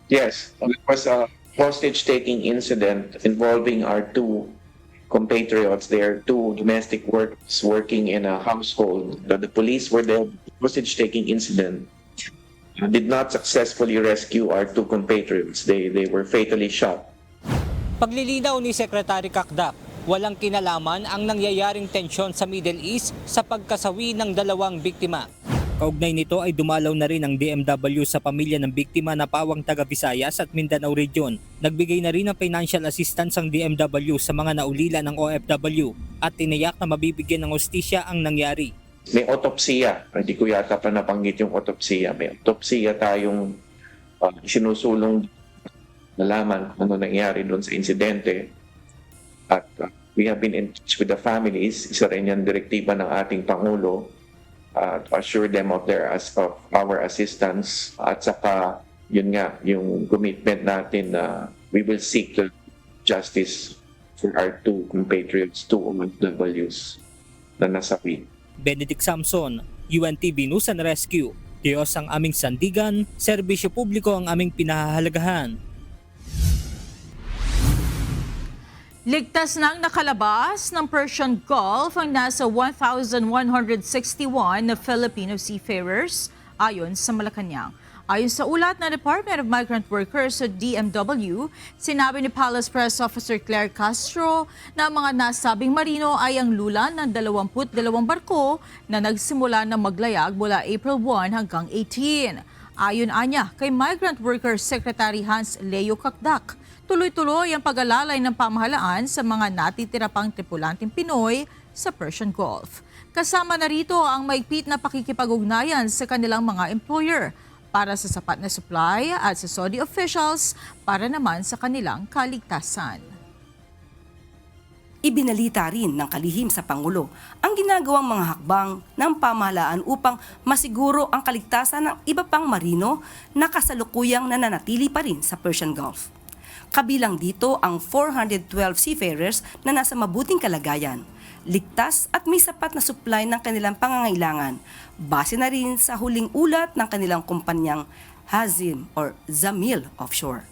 Yes, it was a hostage-taking incident involving our 2 compatriots. They are 2 domestic workers working in a household. The police were there. Hostage-taking incident did not successfully rescue our 2 compatriots. They were fatally shot. Paglilinaw ni Secretary Kakdak, walang kinalaman ang nangyayaring tensyon sa Middle East sa pagkasawi ng 2 biktima. Kaugnay nito ay dumalaw na rin ang DMW sa pamilya ng biktima na pawang taga Visayas at Mindanao Region. Nagbigay na rin ng financial assistance ang DMW sa mga naulila ng OFW at tiniyak na mabibigyan ng hustisya ang nangyari. May autopsiya. Hindi ko yata pa napanggit yung autopsiya. May autopsiya tayong sinusulong nalaman kung ano nangyari doon sa insidente. At we have been in touch with the families. Isa rin yan direktiba ng ating Pangulo to assure them of our assistance. At saka, yun nga, yung commitment natin na we will seek justice for our 2 compatriots, 2 OFWs na nasawi. Benedict Samson, UNTV News and Rescue. Diyos ang aming sandigan, serbisyo publiko ang aming pinahahalagahan. Ligtas nang nakalabas ng Persian Gulf ang nasa 1,161 na Filipino seafarers ayon sa Malacanang. Ayon sa ulat ng Department of Migrant Workers o DMW, sinabi ni Palace Press Officer Claire Castro na ang mga nasabing marino ay ang lulan ng 22 barko na nagsimula na maglayag mula April 1 hanggang 18. Ayon anya kay Migrant Workers Secretary Hans Leo Kakdak, tuloy-tuloy ang pag-alalay ng pamahalaan sa mga natitira pang tripulanteng Pinoy sa Persian Gulf. Kasama na rito ang maigpit na pakikipag-ugnayan sa kanilang mga employer para sa sapat na supply at sa Saudi officials para naman sa kanilang kaligtasan. Ibinalita rin ng kalihim sa Pangulo ang ginagawang mga hakbang ng pamahalaan upang masiguro ang kaligtasan ng iba pang marino na kasalukuyang nananatili pa rin sa Persian Gulf. Kabilang dito ang 412 seafarers na nasa mabuting kalagayan, ligtas at may sapat na supply ng kanilang pangangailangan, base na rin sa huling ulat ng kanilang kumpanyang Hazim or Zamil Offshore.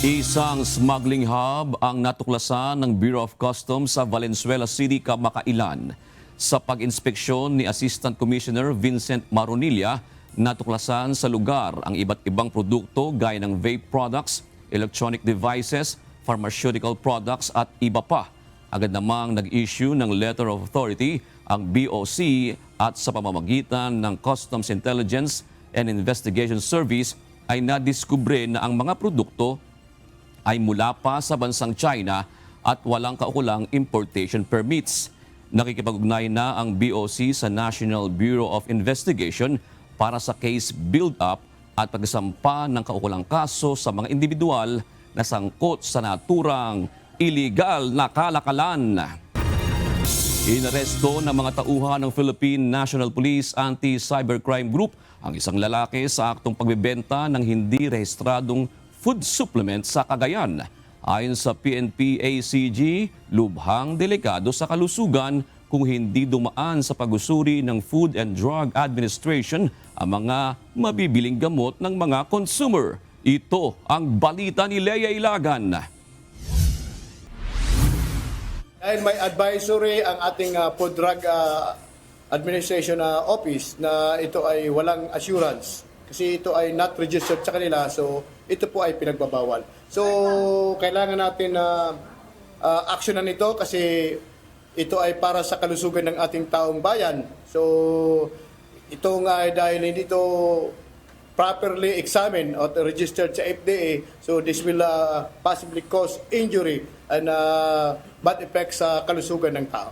Isang smuggling hub ang natuklasan ng Bureau of Customs sa Valenzuela City, Kamakailan. Sa pag-inspeksyon ni Assistant Commissioner Vincent Maronilla, natuklasan sa lugar ang iba't ibang produkto gaya ng vape products, electronic devices, pharmaceutical products at iba pa. Agad namang nag-issue ng letter of authority ang BOC at sa pamamagitan ng Customs Intelligence and Investigation Service ay nadiskubre na ang mga produkto ay mula pa sa bansang China at walang kaukulang importation permits. Nakikipag-ugnay na ang BOC sa National Bureau of Investigation para sa case build-up at pagsampa ng kaukulang kaso sa mga individual na sangkot sa naturang illegal na kalakalan. Inaresto ng mga tauhan ng Philippine National Police Anti-Cybercrime Group ang isang lalaki sa aktong pagbebenta ng hindi rehistradong food supplement sa Cagayan. Ayon sa PNP-ACG, lubhang delikado sa kalusugan kung hindi dumaan sa pag-usuri ng Food and Drug Administration ang mga mabibiling gamot ng mga consumer. Ito ang balita ni Lea Ilagan. Dahil may advisory ang ating Food Drug Administration Office na ito ay walang assurance kasi ito ay not registered sa kanila, so ito po ay pinagbabawal. So kailangan natin actionan ito kasi ito ay para sa kalusugan ng ating taong bayan. So ito nga dahil hindi ito properly examined or registered sa FDA, so this will possibly cause injury and bad effects sa kalusugan ng tao.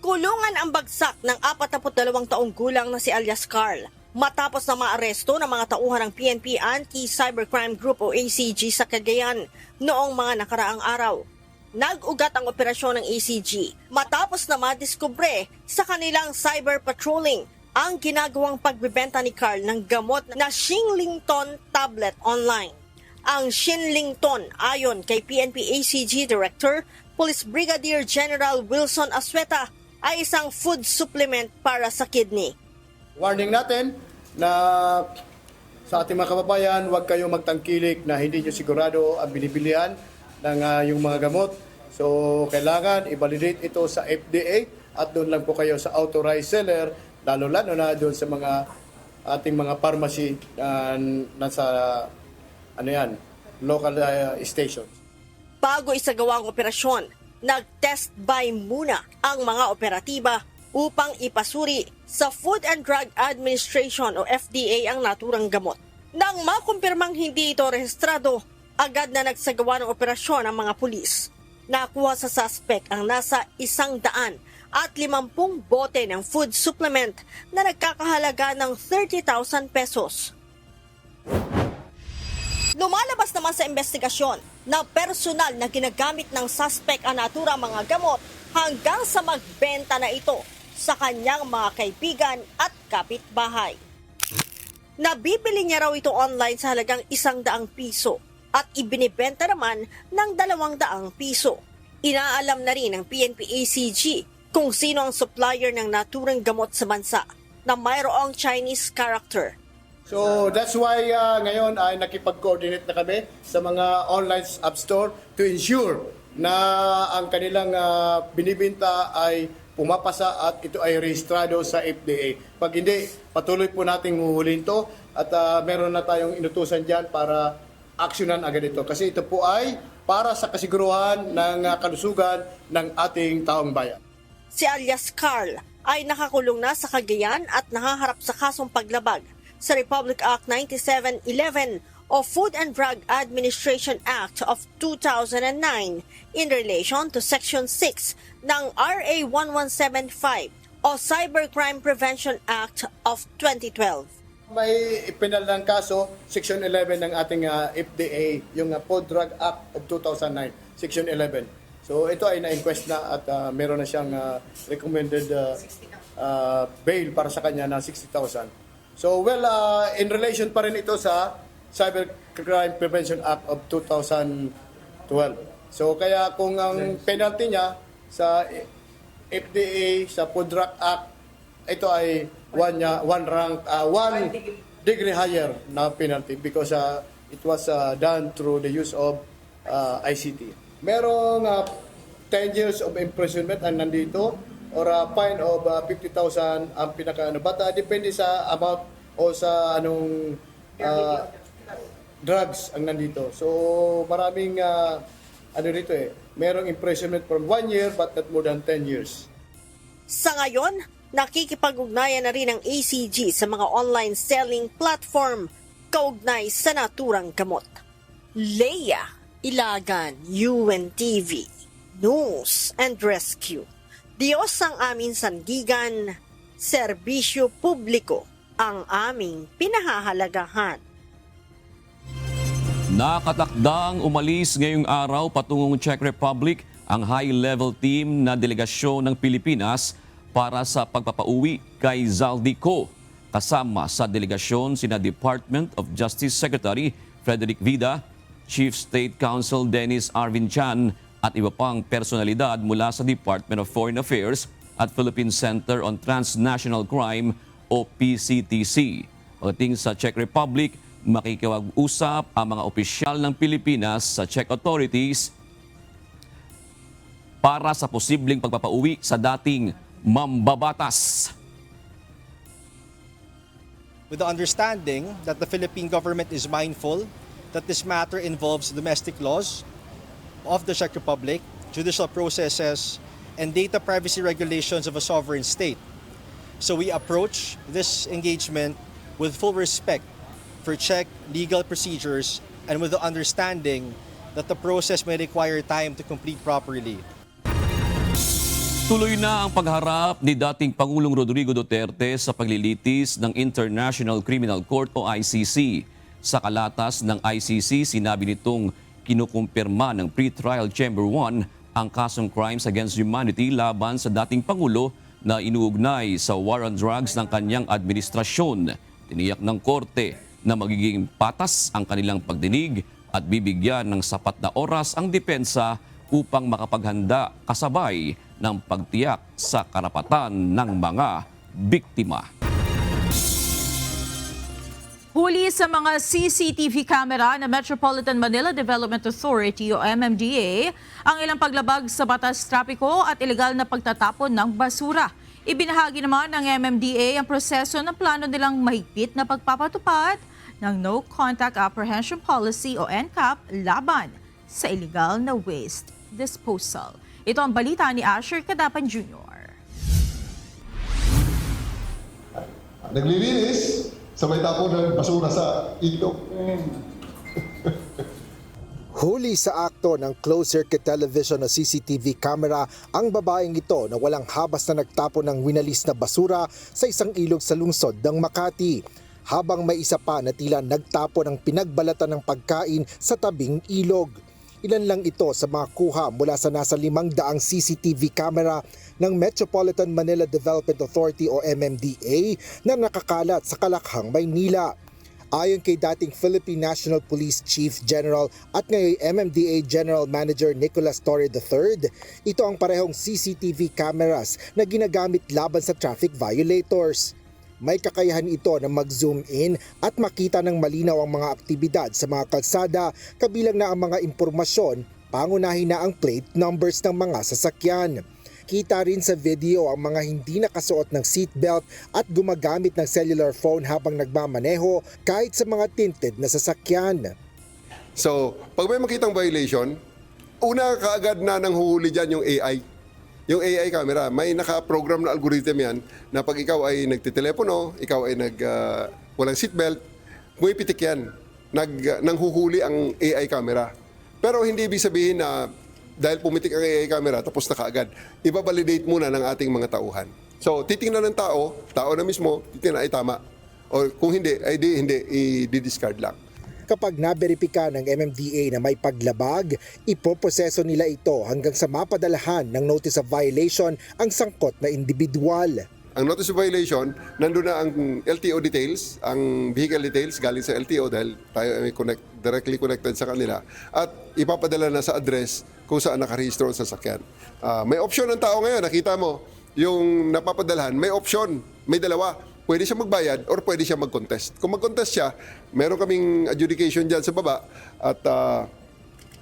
Kulungan ang bagsak ng 42 taong gulang na si alias Carl matapos na maaresto ng mga tauhan ng PNP Anti-Cybercrime Group o ACG sa Cagayan noong mga nakaraang araw. Nag-ugat ang operasyon ng ACG matapos na madiskubre sa kanilang cyber patrolling ang ginagawang pagbebenta ni Carl ng gamot na Shinlington tablet online. Ang Shinlington, ayon kay PNP ACG Director, Police Brigadier General Wilson Asueta, ay isang food supplement para sa kidney. Warning natin na sa ating mga kababayan, huwag kayo magtangkilik na hindi nyo sigurado ang binibilihan ng yung mga gamot. So, kailangan i-validate ito sa FDA at doon lang po kayo sa authorized seller, lalo-lalo na doon sa mga ating mga pharmacy nasa local stations. Bago isagawa ang operasyon, nag-test buy muna ang mga operatiba upang ipasuri sa Food and Drug Administration o FDA ang naturang gamot. Nang makumpirmang hindi ito rehistrado, agad na nagsagawa ng operasyon ang mga pulis. Nakuha sa suspect ang nasa 150 bote ng food supplement na nagkakahalaga ng 30,000 pesos. Lumalabas naman sa investigasyon na personal na ginagamit ng suspect ang naturang mga gamot hanggang sa magbenta na ito sa kanyang mga kaibigan at kapitbahay. Nabibili niya raw ito online sa halagang 100 piso at ibinibenta naman ng 200 piso. Inaalam na rin ng PNP ACG kung sino ang supplier ng naturang gamot sa bansa na mayroong Chinese character. So that's why ngayon ay nakipag-coordinate na kami sa mga online app store to ensure na ang kanilang binibenta ay pumapasa at ito ay rehistrado sa FDA. Pag hindi, patuloy po nating huhulin to at meron na tayong inutusan dyan para aksyonan agad ito. Kasi ito po ay para sa kasiguruhan ng kalusugan ng ating taong bayan. Si alias Carl ay nakakulong na sa Cagayan at nahaharap sa kasong paglabag sa Republic Act 9711 o Food and Drug Administration Act of 2009 in relation to Section 6 ng RA 1175 o Cybercrime Prevention Act of 2012. May ipinal ng kaso, Section 11 ng ating FDA, yung Food Drug Act of 2009, Section 11. So ito ay na-inquest na at meron na siyang recommended bail para sa kanya na 60,000. So in relation pa rin ito sa Cybercrime Prevention Act of 2012. So kaya kung ang penalty niya sa FDA, sa Food Drug Act, ito ay one degree higher na penalty because it was done through the use of ICT. Merong 10 years of imprisonment ang nandito or a fine of 50,000 ang pinaka depende sa amount o sa anong drugs ang nandito. So maraming rito merong imprisonment from 1 year but not more than 10 years. Sa ngayon, nakikipag-ugnayan na rin ang ACG sa mga online selling platform kaugnay sa naturang gamot. Leia Ilagan, UNTV, News and Rescue. Diyos ang aming sandigan, serbisyo publiko ang aming pinahahalagahan. Nakatakdang umalis ngayong araw patungong Czech Republic ang high-level team na delegasyon ng Pilipinas para sa pagpapauwi kay Zaldico. Kasama sa delegasyon sina Department of Justice Secretary Frederick Vida, Chief State Counsel Dennis Arvinchan at iba pang personalidad mula sa Department of Foreign Affairs at Philippine Center on Transnational Crime o PCTC. Pagdating sa Czech Republic, makikiwag-usap ang mga opisyal ng Pilipinas sa Czech authorities para sa posibleng pagpapauwi sa dating mambabatas. With the understanding that the Philippine government is mindful that this matter involves domestic laws of the Czech Republic, judicial processes, and data privacy regulations of a sovereign state. So we approach this engagement with full respect for Czech legal procedures and with the understanding that the process may require time to complete properly. Tuloy na ang pagharap ni dating Pangulong Rodrigo Duterte sa paglilitis ng International Criminal Court o ICC. Sa kalatas ng ICC, sinabi nitong kinukumpirma ng Pre-Trial Chamber 1 ang kasong crimes against humanity laban sa dating Pangulo na inuugnay sa war on drugs ng kanyang administrasyon. Tiniyak ng korte na magiging patas ang kanilang pagdinig at bibigyan ng sapat na oras ang depensa upang makapaghanda kasabay ng pagtiyak sa karapatan ng mga biktima. Huli sa mga CCTV camera ng Metropolitan Manila Development Authority o MMDA ang ilang paglabag sa batas trapiko at ilegal na pagtatapon ng basura. Ibinahagi naman ng MMDA ang proseso ng plano nilang mahigpit na pagpapatupad ng No Contact Apprehension Policy o NCAP laban sa illegal na waste disposal. Ito ang balita ni Asher Cadapan Jr. Naglilinis, sabay tapon ng basura sa ilog. Huli sa akto ng closed-circuit television o CCTV camera ang babaeng ito na walang habas na nagtapon ng winalis na basura sa isang ilog sa lungsod ng Makati. Habang may isa pa na tila nagtapon ng pinagbalatan ng pagkain sa tabing ilog. Ilan lang ito sa mga kuha mula sa nasa 500 CCTV camera ng Metropolitan Manila Development Authority o MMDA na nakakalat sa Kalakhang, Maynila. Ayon kay dating Philippine National Police Chief General at ngayon MMDA General Manager Nicolas Torre III, ito ang parehong CCTV cameras na ginagamit laban sa traffic violators. May kakayahan ito na mag-zoom in at makita ng malinaw ang mga aktibidad sa mga kalsada, kabilang na ang mga impormasyon, pangunahin na ang plate numbers ng mga sasakyan. Kita rin sa video ang mga hindi nakasuot ng seatbelt at gumagamit ng cellular phone habang nagmamaneho kahit sa mga tinted na sasakyan. So, pag may makitang violation, una kaagad na nang huhuli dyan yung AI. Yung AI camera, may naka-program na algorithm yan na pag ikaw ay nagtitelepono, ikaw ay walang seatbelt, pumipitik yan. Nanghuhuli ang AI camera. Pero hindi ibig sabihin na dahil pumitik ang AI camera, tapos na kaagad. Ibabalidate muna ng ating mga tauhan. So, titingnan ng tao na mismo, titingnan ay tama. O kung hindi, ay hindi, i-discard lang. Kapag naberipika ng MMDA na may paglabag, ipoproseso nila ito hanggang sa mapadalahan ng notice of violation ang sangkot na individual. Ang notice of violation, nandun na ang LTO details, ang vehicle details galing sa LTO dahil tayo ay directly connected sa kanila at ipapadala na sa address kung saan nakarehistro ang sasakyan. May option ng tao ngayon, nakita mo, yung napapadalahan, may option, may dalawa. Pwede siya magbayad or pwede siya mag-contest. Kung mag-contest siya, meron kaming adjudication dyan sa baba at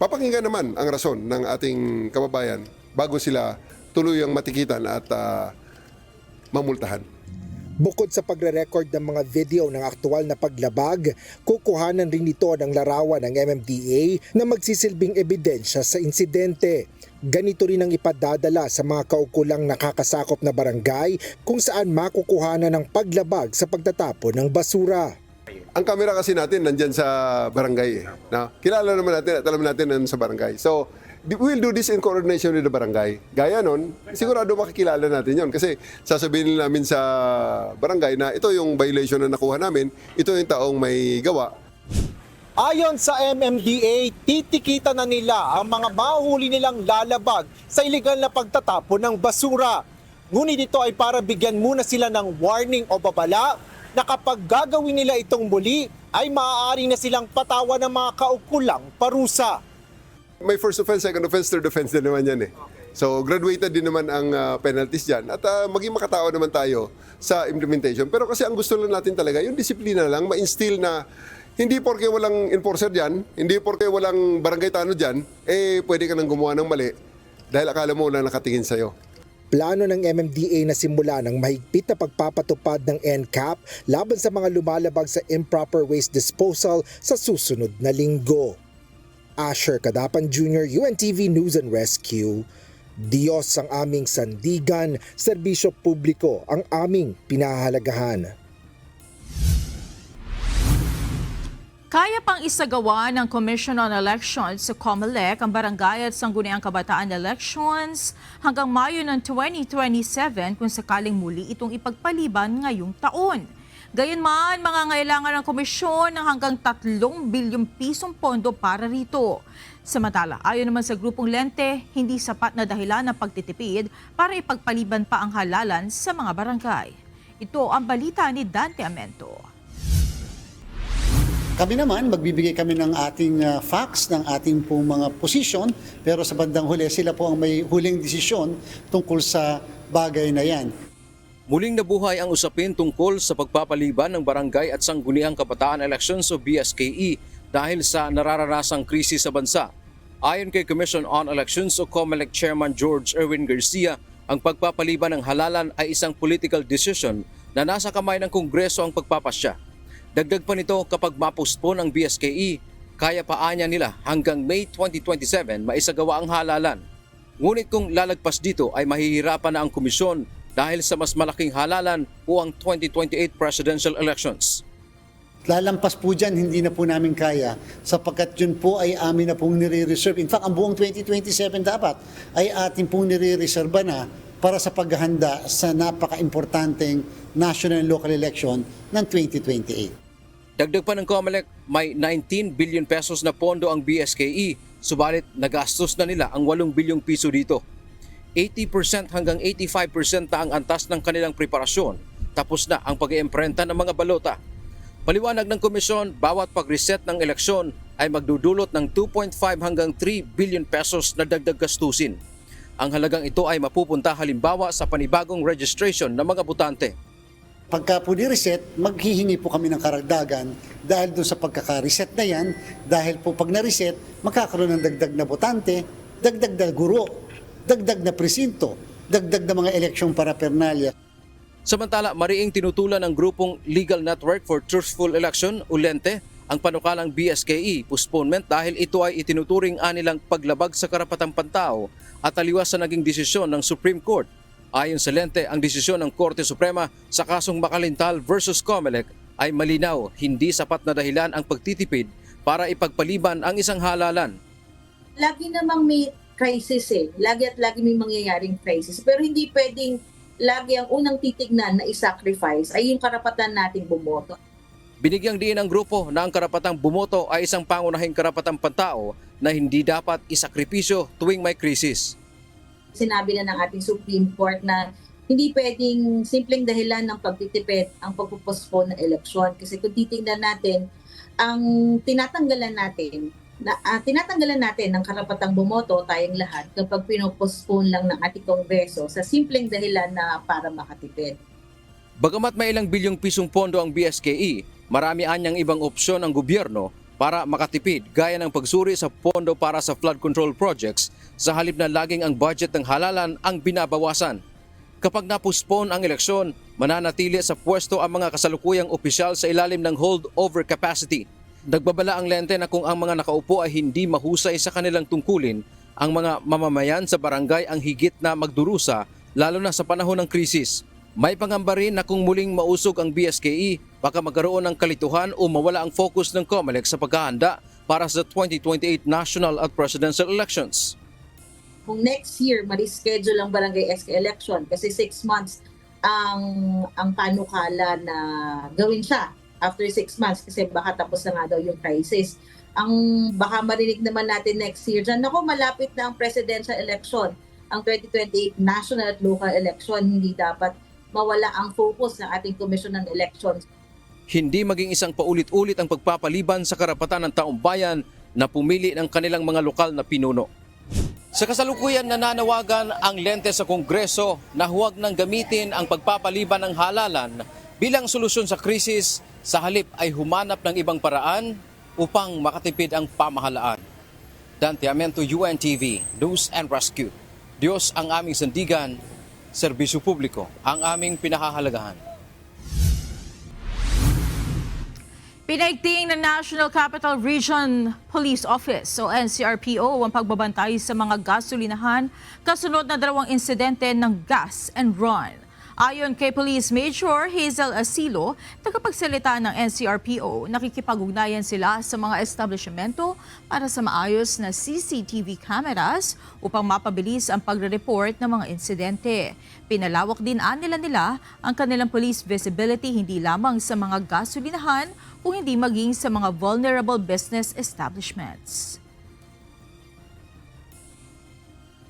papakinggan naman ang rason ng ating kababayan bago sila tuluyang matikitan at mamultahan. Bukod sa pagre-record ng mga video ng aktual na paglabag, kukuhanan rin ito ng larawan ng MMDA na magsisilbing ebidensya sa insidente. Ganito rin ang ipadadala sa mga kaukulang nakakasakop na barangay kung saan makukuhanan ng paglabag sa pagtatapon ng basura. Ang kamera kasi natin nandyan sa barangay. Kilala naman natin at alam natin sa barangay. So, we will do this in coordination with the barangay. Gaya nun, sigurado makikilala natin yon kasi sasabihin namin sa barangay na ito yung violation na nakuha namin, ito yung taong may gawa. Ayon sa MMDA, titikita na nila ang mga mahuli nilang lalabag sa iligal na pagtatapon ng basura. Ngunit ito ay para bigyan muna sila ng warning o babala na kapag gagawin nila itong muli, ay maaari na silang patawan ng mga kaukulang parusa. May first offense, second offense, third offense din naman yan eh. So graduated din naman ang penalties dyan at maging makatao naman tayo sa implementation. Pero kasi ang gusto lang natin talaga, yung disiplina lang, ma-instill na hindi porke walang enforcer dyan, hindi porke walang barangay tanod dyan, pwede ka nang gumawa ng mali dahil akala mo wala nakatingin sa'yo. Plano ng MMDA na simula ng mahigpit na pagpapatupad ng NCAP laban sa mga lumalabag sa improper waste disposal sa susunod na linggo. Asher Cadapan Jr., UNTV News and Rescue. Diyos ang aming sandigan, serbisyo publiko ang aming pinahahalagahan. Kaya pang isagawa ng Commission on Elections sa COMELEC ang barangay at sangguniang kabataan elections hanggang Mayo ng 2027 kung sakaling muli itong ipagpaliban ngayong taon. Gayunman, mangangailangan ng komisyon ng hanggang 3 bilyong pisong pondo para rito. Samantala, ayon naman sa grupong Lente, hindi sapat na dahilan ng pagtitipid para ipagpaliban pa ang halalan sa mga barangay. Ito ang balita ni Dante Amento. Kami naman, magbibigay kami ng ating facts, ng ating pong mga posisyon, pero sa bandang huli, sila po ang may huling desisyon tungkol sa bagay na yan. Muling nabuhay ang usapin tungkol sa pagpapaliban ng barangay at sangguniang kabataan elections o BSKE dahil sa nararanasang krisis sa bansa. Ayon kay Commission on Elections o COMELEC Chairman George Erwin Garcia, ang pagpapaliban ng halalan ay isang political decision na nasa kamay ng Kongreso ang pagpapasya. Dagdag pa nito, kapag mapostpone ang BSKE, kaya paanya nila hanggang May 2027 maisagawa ang halalan. Ngunit kung lalagpas dito ay mahihirapan na ang komisyon dahil sa mas malaking halalan o ang 2028 presidential elections. Lalampas po dyan, hindi na po namin kaya sapagkat yun po ay amin na pong nire-reserve. In fact, ang buong 2027 dapat ay atin pong nire-reserve na para sa paghahanda sa napaka-importanteng national and local election ng 2028. Dagdag pa ng COMELEC, may 19 billion pesos na pondo ang BSKE, subalit nagastos na nila ang 8 bilyong piso dito. 80% hanggang 85% na ang antas ng kanilang preparasyon, tapos na ang pag-iimprenta ng mga balota. Paliwanag ng komisyon, bawat pag-reset ng eleksyon ay magdudulot ng 2.5 hanggang 3 billion pesos na dagdag gastusin. Ang halagang ito ay mapupunta halimbawa sa panibagong registration ng mga botante. Pagka po ni-reset, maghihingi po kami ng karagdagan dahil doon sa pagkaka-reset na yan, dahil po pag na-reset, magkakaroon ng dagdag na botante, dagdag na guro, dagdag na presinto, dagdag na mga eleksyong paraphernalia. Samantala, mariing tinutulan ng grupong Legal Network for Truthful Election o Lente ang panukalang BSKE postponement dahil ito ay itinuturing anilang paglabag sa karapatang pantao at taliwas sa naging desisyon ng Supreme Court. Ayon sa Lente, ang desisyon ng Korte Suprema sa kasong Makalintal versus COMELEC ay malinaw, hindi sapat na dahilan ang pagtitipid para ipagpaliban ang isang halalan. Lagi namang may crisis lagi at lagi may mangyayaring crisis, pero hindi pwedeng lagi ang unang titignan na i-sacrifice ay yung karapatan nating bumoto. Binigyang diin ng grupo na ang karapatang bumoto ay isang pangunahing karapatang pantao na hindi dapat isakripisyo tuwing may krisis. Sinabi na ng ating Supreme Court na hindi pwedeng simpleng dahilan ng pagtitipid ang pagpupostpone ng eleksyon. Kasi kung titingnan natin, ang tinatanggalan natin ng karapatang bumoto tayong lahat kapag pinopostpone lang ng ating Kongreso sa simpleng dahilan na para makatipid. Bagamat may ilang bilyong pisong pondo ang BSKE, marami anyang ibang opsyon ang gobyerno para makatipid gaya ng pagsuri sa pondo para sa flood control projects sa halip na laging ang budget ng halalan ang binabawasan. Kapag na-postpone ang eleksyon, mananatili sa pwesto ang mga kasalukuyang opisyal sa ilalim ng holdover capacity. Nagbabala ang Lente na kung ang mga nakaupo ay hindi mahusay sa kanilang tungkulin, ang mga mamamayan sa barangay ang higit na magdurusa lalo na sa panahon ng krisis. May pangamba rin na kung muling mausog ang BSKE, baka magkaroon ng kalituhan o mawala ang focus ng COMELEC sa paghahanda para sa 2028 national at presidential elections. Kung next year, ma-reschedule ang barangay SK election kasi 6 months ang panukala na gawin siya after 6 months kasi baka tapos na nga daw yung crisis. Ang baka marinig naman natin next year dyan, naku, malapit na ang presidential election, ang 2028 national at local election, hindi dapat mawala ang focus ng ating Commission on Elections. Hindi maging isang paulit-ulit ang pagpapaliban sa karapatan ng taong bayan na pumili ng kanilang mga lokal na pinuno. Sa kasalukuyan, nananawagan ang Lente sa Kongreso na huwag nang gamitin ang pagpapaliban ng halalan bilang solusyon sa krisis, sa halip ay humanap ng ibang paraan upang makatipid ang pamahalaan. Dante Amento, UNTV, News and Rescue. Diyos ang aming sandigan, serbisyo publiko ang aming pinahahalagahan. Pinaigting ng National Capital Region Police Office o NCRPO ang pagbabantay sa mga gasolinahan kasunod na 2 insidente ng gas and run. Ayon kay Police Major Hazel Asilo, tagapagsalita ng NCRPO, nakikipag-ugnayan sila sa mga establishmento para sa maayos na CCTV cameras upang mapabilis ang pagre-report ng mga insidente. Pinalawak din nila ang kanilang police visibility hindi lamang sa mga gasolinahan kung hindi maging sa mga vulnerable business establishments.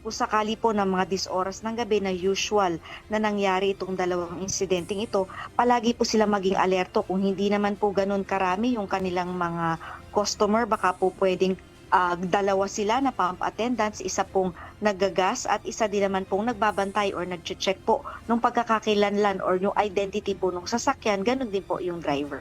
Kung sakali po ng mga 10 oras ng gabi na usual na nangyari itong dalawang insidenteng ito, palagi po sila maging alerto. Kung hindi naman po ganun karami yung kanilang mga customer, baka po pwedeng dalawa sila na pump attendants, isa pong naggagas at isa din naman pong nagbabantay or nagche-check po nung pagkakakilanlan or yung identity po ng sasakyan, ganun din po yung driver.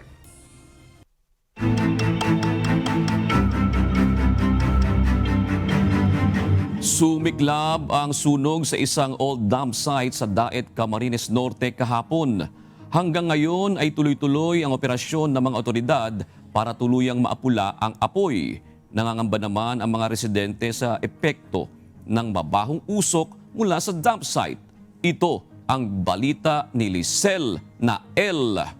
Sumiklab ang sunog sa isang old dump site sa Daet, Camarines Norte kahapon. Hanggang ngayon ay tuloy-tuloy ang operasyon ng mga otoridad para tuluyang maapula ang apoy. Nangangamba naman ang mga residente sa epekto ng mabahong usok mula sa dump site. Ito ang balita ni Lisel Nael.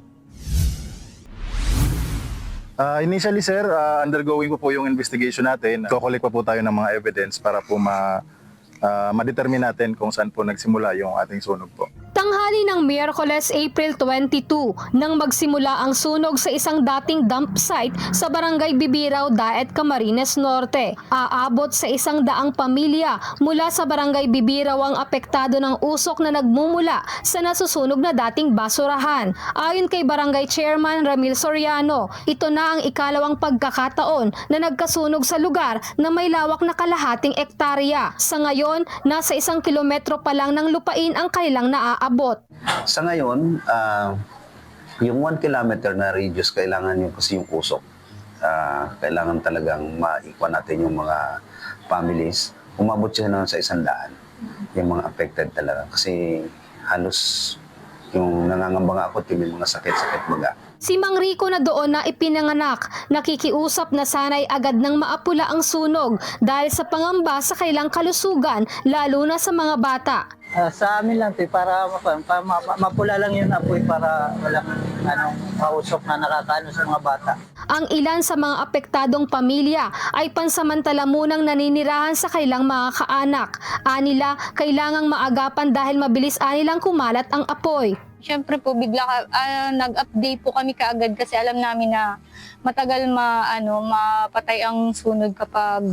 Initially sir, undergoing po yung investigation natin. Kukulik pa po tayo ng mga evidence para po ma-determine natin kung saan po nagsimula yung ating sunog po. Tanghali ng Miyerkules, April 22, nang magsimula ang sunog sa isang dating dump site sa Barangay Bibiraw, Daet, Camarines Norte. Aabot sa 100 pamilya mula sa Barangay Bibiraw ang apektado ng usok na nagmumula sa nasusunog na dating basurahan. Ayon kay Barangay Chairman Ramil Soriano, ito na ang ikalawang pagkakataon na nagkasunog sa lugar na may lawak na kalahating ektarya. Sa ngayon, nasa 1 kilometro pa lang ng lupain ang kanilang naaabot. Sa ngayon, yung 1 kilometer na radius, kailangan yung kasi yung usok. Kailangan talagang maikwan natin yung mga families. Umabot siya na sa 100, yung mga affected talaga. Kasi halos yung nangangamba nga ako, may mga sakit-sakit baga. Si Mang Rico na doon na ipinanganak, nakikiusap na sana'y agad nang maapula ang sunog dahil sa pangamba sa kailang kalusugan, lalo na sa mga bata. Sa amin lang para mapula lang yun apoy para walang kausok na nakakaano sa mga bata. Ang ilan sa mga apektadong pamilya ay pansamantala munang naninirahan sa kailang mga kaanak. Anila, kailangang maagapan dahil mabilis anilang kumalat ang apoy. Siyempre po, bigla nag-update po kami kaagad kasi alam namin na matagal mapatay ang sunog kapag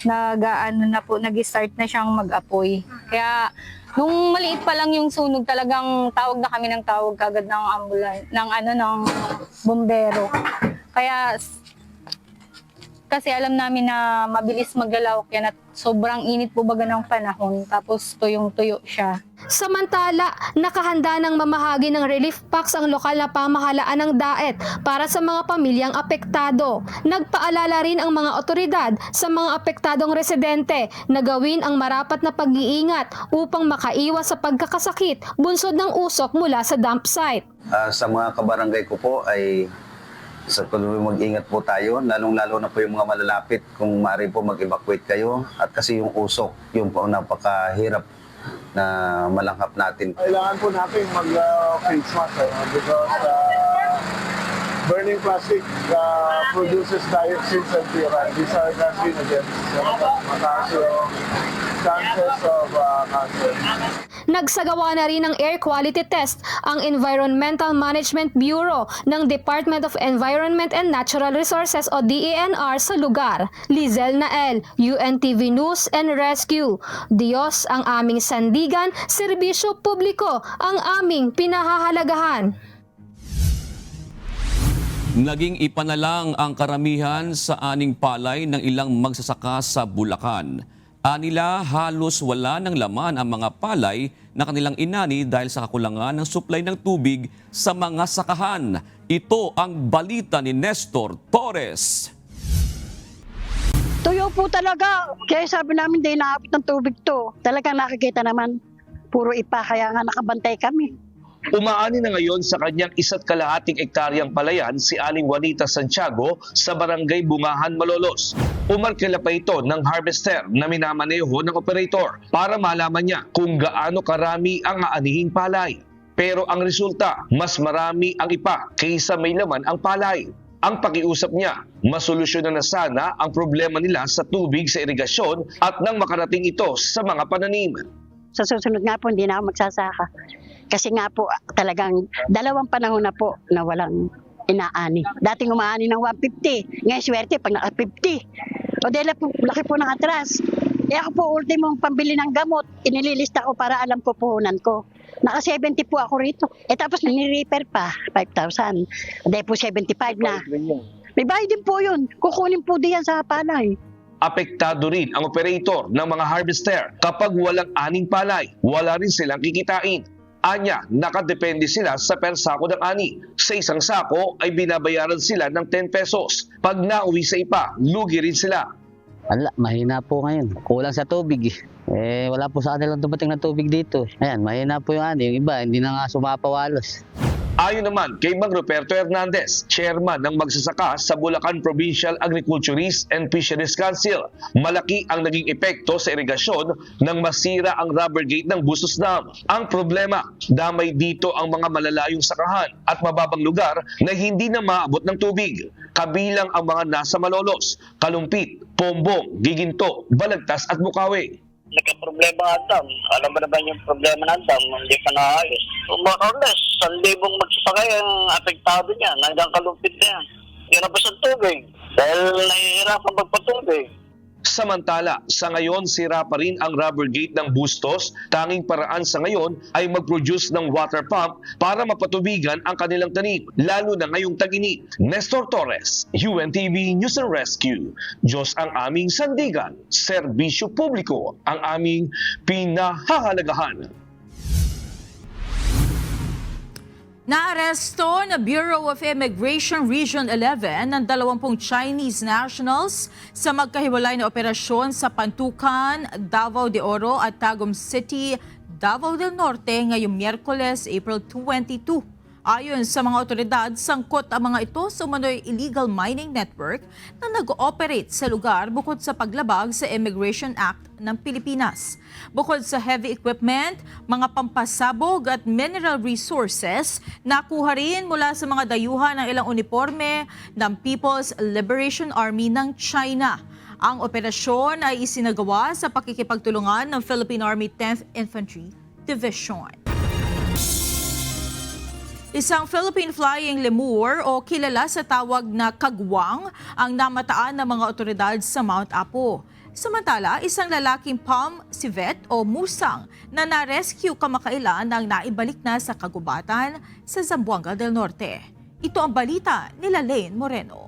nag-start na siyang mag-apoy. Kaya nung maliit pa lang yung sunog, talagang tawag na kami ng tawag kaagad ng ambulance, ng bombero. Kaya kasi alam namin na mabilis maglalawak yan at sobrang init po baga ng panahon, tapos tuyong-tuyo siya. Samantala, nakahanda ng mamahagi ng relief packs ang lokal na pamahalaan ng Daet para sa mga pamilyang apektado. Nagpaalala rin ang mga otoridad sa mga apektadong residente na gawin ang marapat na pag-iingat upang makaiwas sa pagkakasakit bunsod ng usok mula sa dump site. Sa mga kabarangay ko po ay sa tuloy mag-ingat po tayo, lalong-lalo na po yung mga malalapit kung maaari po mag-evacuate kayo. At kasi yung usok, yung po napakahirap na malanghap natin. Kailangan po natin mag-face mask because burning plastic produces dioxins and furan. These are carcinogens. Mataas yung chances of cancer. Nagsagawa na rin ng air quality test ang Environmental Management Bureau ng Department of Environment and Natural Resources o DENR sa lugar. Lizel Nael, UNTV News and Rescue. Diyos ang aming sandigan, serbisyo publiko ang aming pinahahalagahan. Naging ipanalang ang karamihan sa aning palay ng ilang magsasaka sa Bulacan. Anila halos wala ng laman ang mga palay na kanilang inani dahil sa kakulangan ng supply ng tubig sa mga sakahan. Ito ang balita ni Nestor Torres. Tuyo po talaga. Kaya sabi namin dahil nakapit ng tubig to. Talagang nakikita naman. Puro ipa kaya nga nakabantay kami. Umaani na ngayon sa kanyang 1.5 ektaryang palayan si Aling Juanita Santiago sa Barangay Bungahan, Malolos. Umarkila pa ito ng harvester na minamaneho ng operator para malaman niya kung gaano karami ang aanihing palay. Pero ang resulta, mas marami ang ipa kaysa may laman ang palay. Ang pakiusap niya, masolusyonan na sana ang problema nila sa tubig sa irigasyon at nang makarating ito sa mga pananim. Sa susunod nga po, hindi na ako magsasaka. Kasi nga po, talagang 2 panahon na po na walang inaani. Dating umaani ng 150. Ngayon swerte pag naka 50. O dahil laki po ng atras. Ako po ultimong pambili ng gamot. Inililista ko para alam ko puhunan ko. Naka 70 po ako rito. Tapos nini-repair pa, 5,000. Dahil po 75 na. May bayad din po yun. Kukunin po diyan sa palay. Apektado rin ang operator ng mga harvester kapag walang aning palay. Wala rin silang kikitain. Anya, nakadepende sila sa per sako ng ani. Sa isang sako ay binabayaran sila ng 10 pesos. Pag nauwi sa ipa, lugi rin sila. Wala, mahina po ngayon. Kulang sa tubig. Wala po sa kanilang dumating na tubig dito. Ayan, mahina po yung ani. Yung iba, hindi na nga sumapawalos. Ayon naman kay Mang Ruperto Hernandez, chairman ng magsasaka sa Bulacan Provincial Agriculturist and Fisheries Council, malaki ang naging epekto sa irigasyon nang masira ang rubber gate ng Bustos Dam. Ang problema, damay dito ang mga malalayong sakahan at mababang lugar na hindi na maabot ng tubig. Kabilang ang mga nasa Malolos, Kalumpit, Pombong, Giginto, Balagtas at Bukawi. Nagka-problema ang dam. Alam mo naman yung problema ng dam, hindi pa naayos. More or less, 1,000 magsasakay ang apektado niya. Hanggang Kalumpit na yan. Yan na ba sa tubig? Dahil nahihirapan magpatubig. Samantala, sa ngayon sira pa rin ang rubber gate ng Bustos. Tanging paraan sa ngayon ay mag-produce ng water pump para mapatubigan ang kanilang tanim, lalo na ngayong tag-init. Nestor Torres, UNTV News and Rescue. Diyos ang aming sandigan, serbisyo publiko ang aming pinahahalagahan. Naaresto na Bureau of Immigration Region 11 ng 20 Chinese nationals sa magkahiwalay na operasyon sa Pantukan, Davao de Oro at Tagum City, Davao del Norte ngayong Miyerkules, April 22. Ayon sa mga otoridad, sangkot ang mga ito sa umano'y illegal mining network na nag-ooperate sa lugar bukod sa paglabag sa Immigration Act ng Pilipinas. Bukod sa heavy equipment, mga pampasabog at mineral resources, nakuha rin mula sa mga dayuhan ng ilang uniforme ng People's Liberation Army ng China. Ang operasyon ay isinagawa sa pakikipagtulungan ng Philippine Army 10th Infantry Division. Isang Philippine Flying Lemur o kilala sa tawag na kagwang ang namataan ng mga otoridad sa Mount Apo. Samantala, isang lalaking palm civet o musang na na-rescue kamakailan ang naibalik na sa kagubatan sa Zamboanga del Norte. Ito ang balita nila Lane Moreno.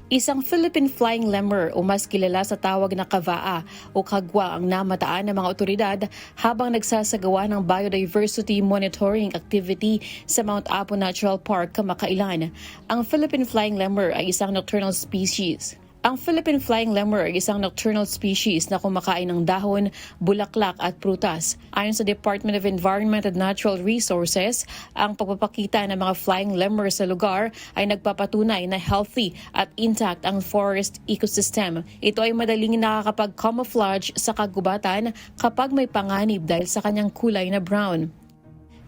Isang Philippine flying lemur o mas kilala sa tawag na kavaa o kagwa ang namataan ng mga otoridad habang nagsasagawa ng biodiversity monitoring activity sa Mount Apo Natural Park kamakailan. Ang Philippine flying lemur ay isang nocturnal species. Ang Philippine flying lemur ay isang nocturnal species na kumakain ng dahon, bulaklak at prutas. Ayon sa Department of Environment and Natural Resources, ang pagpapakita ng mga flying lemur sa lugar ay nagpapatunay na healthy at intact ang forest ecosystem. Ito ay madaling nakakapag-camouflage sa kagubatan kapag may panganib dahil sa kanyang kulay na brown.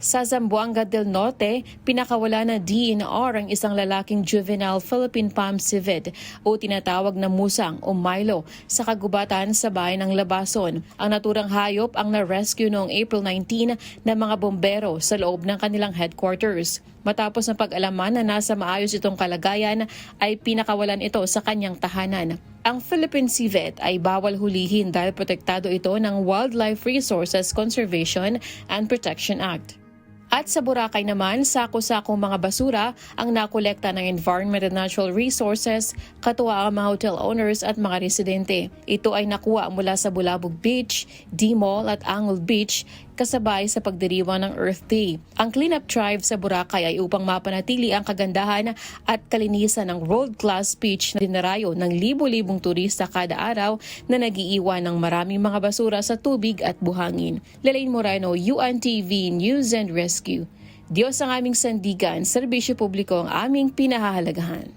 Sa Zamboanga del Norte, pinakawala na DNR ang isang lalaking juvenile Philippine palm civet o tinatawag na musang o Milo sa kagubatan sa bayan ng Labason. Ang naturang hayop ang na-rescue noong April 19 ng mga bombero sa loob ng kanilang headquarters. Matapos ng pag-alaman na nasa maayos itong kalagayan, ay pinakawalan ito sa kanyang tahanan. Ang Philippine civet ay bawal hulihin dahil protektado ito ng Wildlife Resources Conservation and Protection Act. At sa Boracay naman, sako-sakong mga basura ang nakolekta ng Environment and Natural Resources, katuwa ang mga hotel owners at mga residente. Ito ay nakuha mula sa Bulabog Beach, D-Mall at Angol Beach, kasabay sa pagdiriwang ng Earth Day. Ang cleanup drive sa Boracay ay upang mapanatili ang kagandahan at kalinisan ng world-class beach na dinarayo ng libo-libong turista kada araw na nagiiwan ng maraming mga basura sa tubig at buhangin. Lelaine Moreno, UNTV News and Rescue. Diyos ang aming sandigan, serbisyo publiko ang aming pinahahalagahan.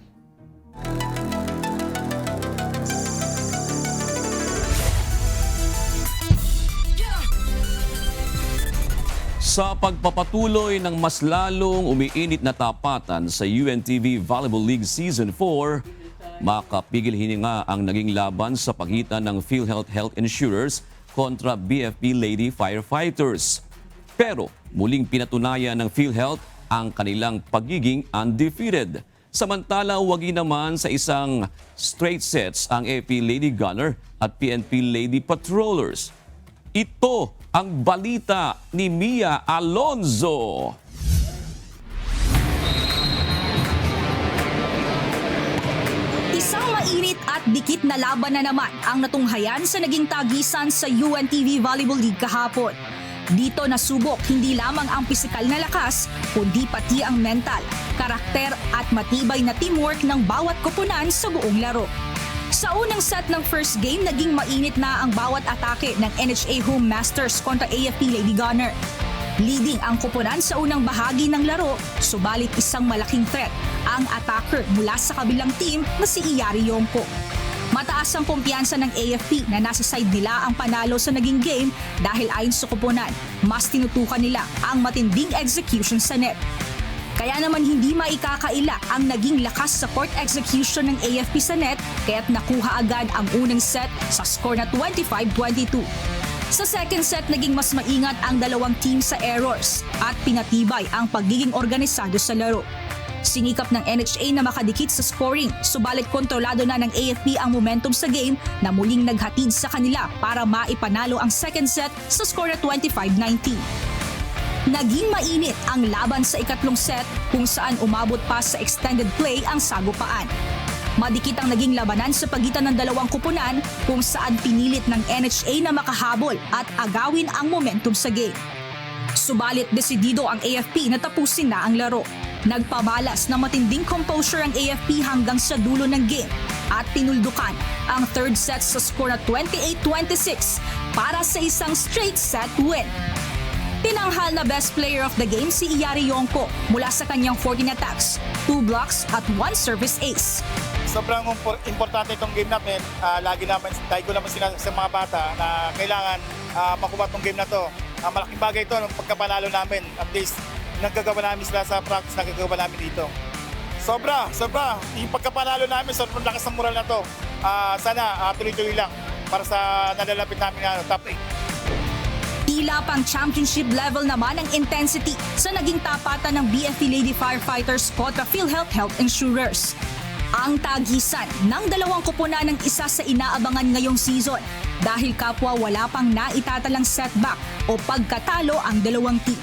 Sa pagpapatuloy ng mas lalong umiinit na tapatan sa UNTV Volleyball League Season 4, makapigil hininga ang naging laban sa pagitan ng PhilHealth Health Insurers kontra BFP Lady Firefighters. Pero muling pinatunayan ng PhilHealth ang kanilang pagiging undefeated. Samantala, wagi naman sa isang straight sets ang AP Lady Gunner at PNP Lady Patrollers. Ito ang balita ni Mia Alonzo. Isang mainit at dikit na laban na naman ang natunghayan sa naging tagisan sa UNTV Volleyball League kahapon. Dito nasubok hindi lamang ang pisikal na lakas, kundi pati ang mental, karakter at matibay na teamwork ng bawat koponan sa buong laro. Sa unang set ng first game, naging mainit na ang bawat atake ng NHA Home Masters kontra AFP Lady Gunner. Leading ang koponan sa unang bahagi ng laro, subalit isang malaking threat ang attacker mula sa kabilang team na si Iyari Yongko. Mataas ang kumpiyansa ng AFP na nasa side nila ang panalo sa naging game dahil ayon sa koponan, mas tinutukan nila ang matinding execution sa net. Kaya naman hindi maikakaila ang naging lakas sa court execution ng AFP sa net kaya't nakuha agad ang unang set sa score na 25-22. Sa second set, naging mas maingat ang dalawang team sa errors at pinatibay ang pagiging organisado sa laro. Sinikap ng NHA na makadikit sa scoring, subalit kontrolado na ng AFP ang momentum sa game na muling naghatid sa kanila para maipanalo ang second set sa score na 25-19. Naging mainit ang laban sa ikatlong set kung saan umabot pa sa extended play ang sagupaan. Madikit ang naging labanan sa pagitan ng dalawang koponan kung saan pinilit ng NHA na makahabol at agawin ang momentum sa game. Subalit desidido ang AFP na tapusin na ang laro. Nagpabalas ng matinding composure ang AFP hanggang sa dulo ng game at tinuldukan ang third set sa score na 28-26 para sa isang straight set win. Tinanghal na best player of the game si Iyari Yongko mula sa kanyang 14 attacks, 2 blocks at 1 service ace. Sobrang importante itong game natin. Lagi naman, dahil ko naman sinasabi sa mga bata na kailangan makuha itong game na to. Malaking bagay ito ng pagkapanalo namin. At least, nagagawa namin sila sa practice, nagagawa namin dito. Sobra. Yung pagkapanalo namin, sobrang lakas ng moral na to. Sana tuloy-tuloy lang para sa nalalapit namin na top 8. Tila pang championship level naman ang intensity sa naging tapatan ng BFP Lady Firefighters kontra PhilHealth Health Insurers. Ang tagisan ng dalawang koponan ng isa sa inaabangan ngayong season dahil kapwa wala pang naitatalang setback o pagkatalo ang dalawang team.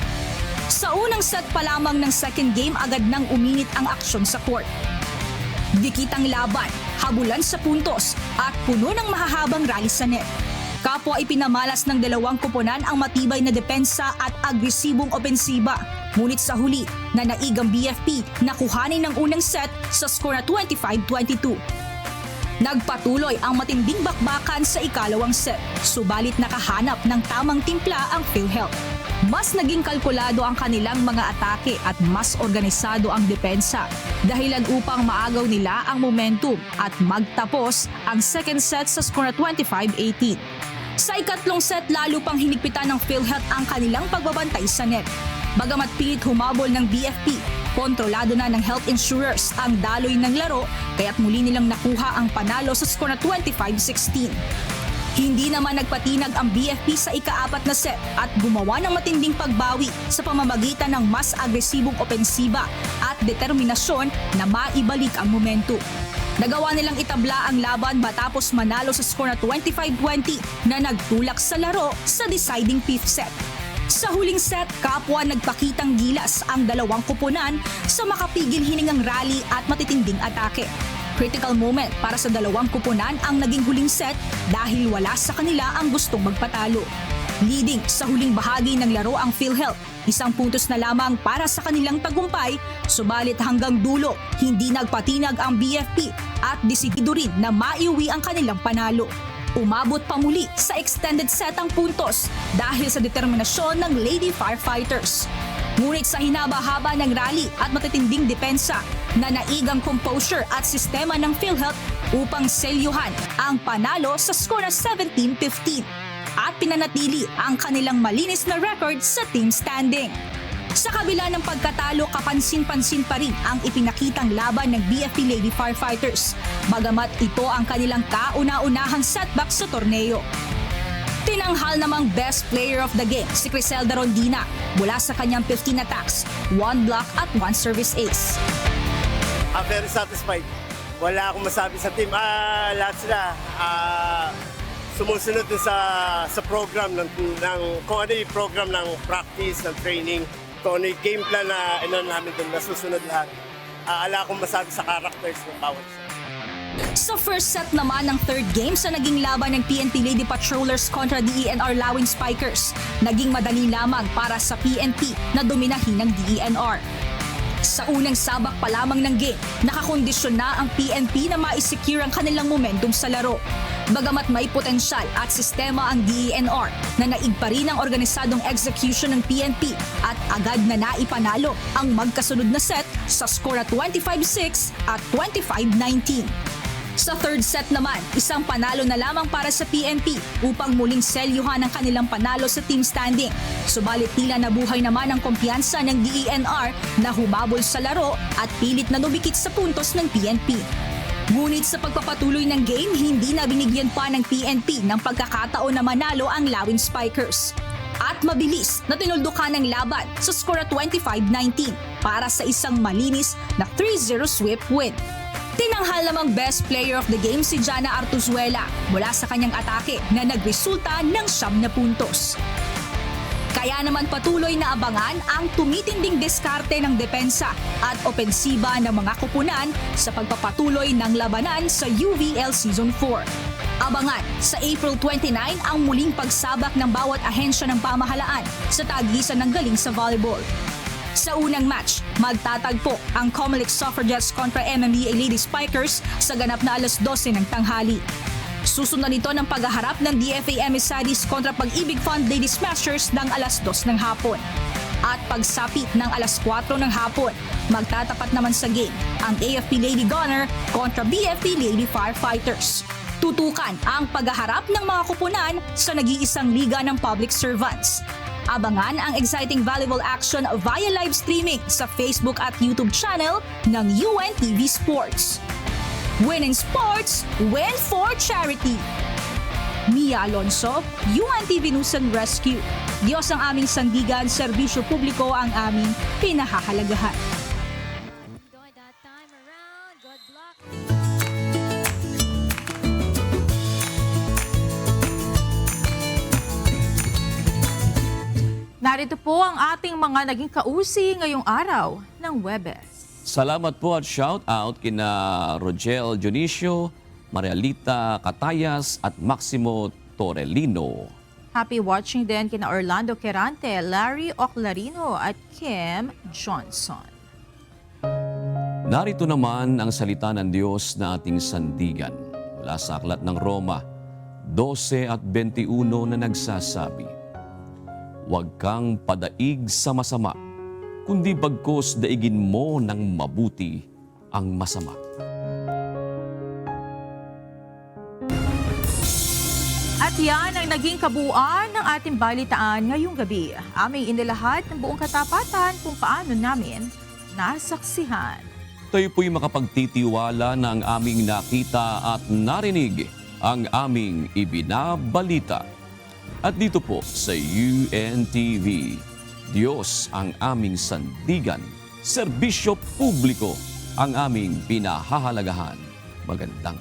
Sa unang set pa lamang ng second game, agad nang uminit ang aksyon sa court. Dikit ang laban, habulan sa puntos at puno ng mahahabang rally sa net. Kapwa ipinamalas ng dalawang koponan ang matibay na depensa at agresibong opensiba. Ngunit sa huli, nanaigang BFP na kuhanin ng unang set sa score na 25-22. Nagpatuloy ang matinding bakbakan sa ikalawang set, subalit nakahanap ng tamang timpla ang PhilHealth. Mas naging kalkulado ang kanilang mga atake at mas organisado ang depensa, dahilan upang maagaw nila ang momentum at magtapos ang second set sa score na 25-18. Sa ikatlong set, lalo pang hinigpitan ng PhilHealth ang kanilang pagbabantay sa net. Bagamat pilit humabol ng BFP, kontrolado na ng health insurers ang daloy ng laro kaya't muli nilang nakuha ang panalo sa score na 25-16. Hindi naman nagpatinag ang BFP sa ika-4 na set at gumawa ng matinding pagbawi sa pamamagitan ng mas agresibong opensiba at determinasyon na maibalik ang momentum. Nagawa nilang itabla ang laban matapos manalo sa score na 25-20 na nagtulak sa laro sa deciding 5th set. Sa huling set, kapwa nagpakitang gilas ang dalawang koponan sa makapigil hiningang rally at matitinding atake. Critical moment para sa dalawang koponan ang naging huling set dahil wala sa kanila ang gustong magpatalo. Leading sa huling bahagi ng laro ang PhilHealth, 1 puntos na lamang para sa kanilang tagumpay, subalit hanggang dulo hindi nagpatinag ang BFP at desidido rin na maiuwi ang kanilang panalo. Umabot pa muli sa extended set ang puntos dahil sa determinasyon ng Lady Firefighters. Ngunit sa hinaba-haba ng rally at matitinding depensa, nanaigang composure at sistema ng PhilHealth upang selyuhan ang panalo sa skor na 17-15 at pinanatili ang kanilang malinis na record sa team standing. Sa kabila ng pagkatalo, kapansin-pansin pa rin ang ipinakitang laban ng BFP Lady Firefighters, bagamat ito ang kanilang kauna-unahang setback sa torneo. Tinanghal namang best player of the game si Criselda Rondina mula sa kanyang 15 attacks, 1 block at 1 service ace. I'm very satisfied. Wala akong masabi sa team. Lahat sila sumusunod din sa program ng kung ano yung program ng practice, ng training, kung ano yung game plan na namin doon, nasusunod lahat. Wala akong masabi sa characters ng bawat isa. Sa first set naman ng third game sa naging laban ng PNP Lady Patrollers kontra DENR Lawin Spikers, naging madali lamang para sa PNP na dominahin ng DENR. Sa unang sabak pa lamang ng game, nakakondisyon na ang PNP na ma-secure ang kanilang momentum sa laro. Bagamat may potensyal at sistema ang DENR na naig pa rin ang organisadong execution ng PNP at agad na naipanalo ang magkasunod na set sa score na 25-6 at 25-19. Sa third set naman, 1 panalo na lamang para sa PNP upang muling selyuhan ang kanilang panalo sa team standing. Subalit tila nabuhay naman ang kumpiyansa ng DENR na humabol sa laro at pilit na dumikit sa puntos ng PNP. Ngunit sa pagpapatuloy ng game, hindi na binigyan pa ng PNP ng pagkakataon na manalo ang Lawin Spikers. At mabilis na tinuldukan ng laban sa skora 25-19 para sa isang malinis na 3-0 sweep win. Tinanghal namang best player of the game si Jana Artuzuela mula sa kanyang atake na nagresulta ng 9 na puntos. Kaya naman patuloy na abangan ang tumitinding diskarte ng depensa at opensiba ng mga kupunan sa pagpapatuloy ng labanan sa UVL Season 4. Abangan sa April 29 ang muling pagsabak ng bawat ahensya ng pamahalaan sa tagisan ng galing sa volleyball. Sa unang match, magtatagpo ang Comelec Suffragettes kontra MMDA Lady Spikers sa ganap na alas 12 ng tanghali. Susundan ito ng paghaharap ng DFA Emissaries kontra Pag-ibig Fund Lady Smashers ng alas 2 ng hapon. At pagsapit ng alas 4 ng hapon, magtatapat naman sa game ang AFP Lady Gunner kontra BFP Lady Firefighters. Tutukan ang paghaharap ng mga kupunan sa nag-iisang liga ng public servants. Abangan ang exciting volleyball action via live streaming sa Facebook at YouTube channel ng UNTV Sports. Win in sports, win for charity. Mia Alonso, UNTV News and Rescue. Diyos ang aming sandigan, serbisyo publiko ang aming pinahahalagahan. Narito po ang ating mga naging kausi ngayong araw ng Webes. Salamat po at shout out kina Rogel Dionisio, Marialita Catayas at Maximo Torelino. Happy watching din kina Orlando Querante, Larry Oclarino at Kim Johnson. Narito naman ang salita ng Diyos na ating sandigan mula sa Aklat ng Roma 12 at 21 na nagsasabi, huwag kang padaig sa masama, kundi bagkus daigin mo ng mabuti ang masama. At yan ang naging kabuuan ng ating balitaan ngayong gabi. Aming inilahad ng buong katapatan kung paano namin nasaksihan. Tayo po'y makapagtitiwala na ang aming nakita at narinig ang aming ibinabalita. At dito po sa UNTV, Diyos ang aming sandigan, serbisyo publiko ang aming pinahahalagahan. Magandang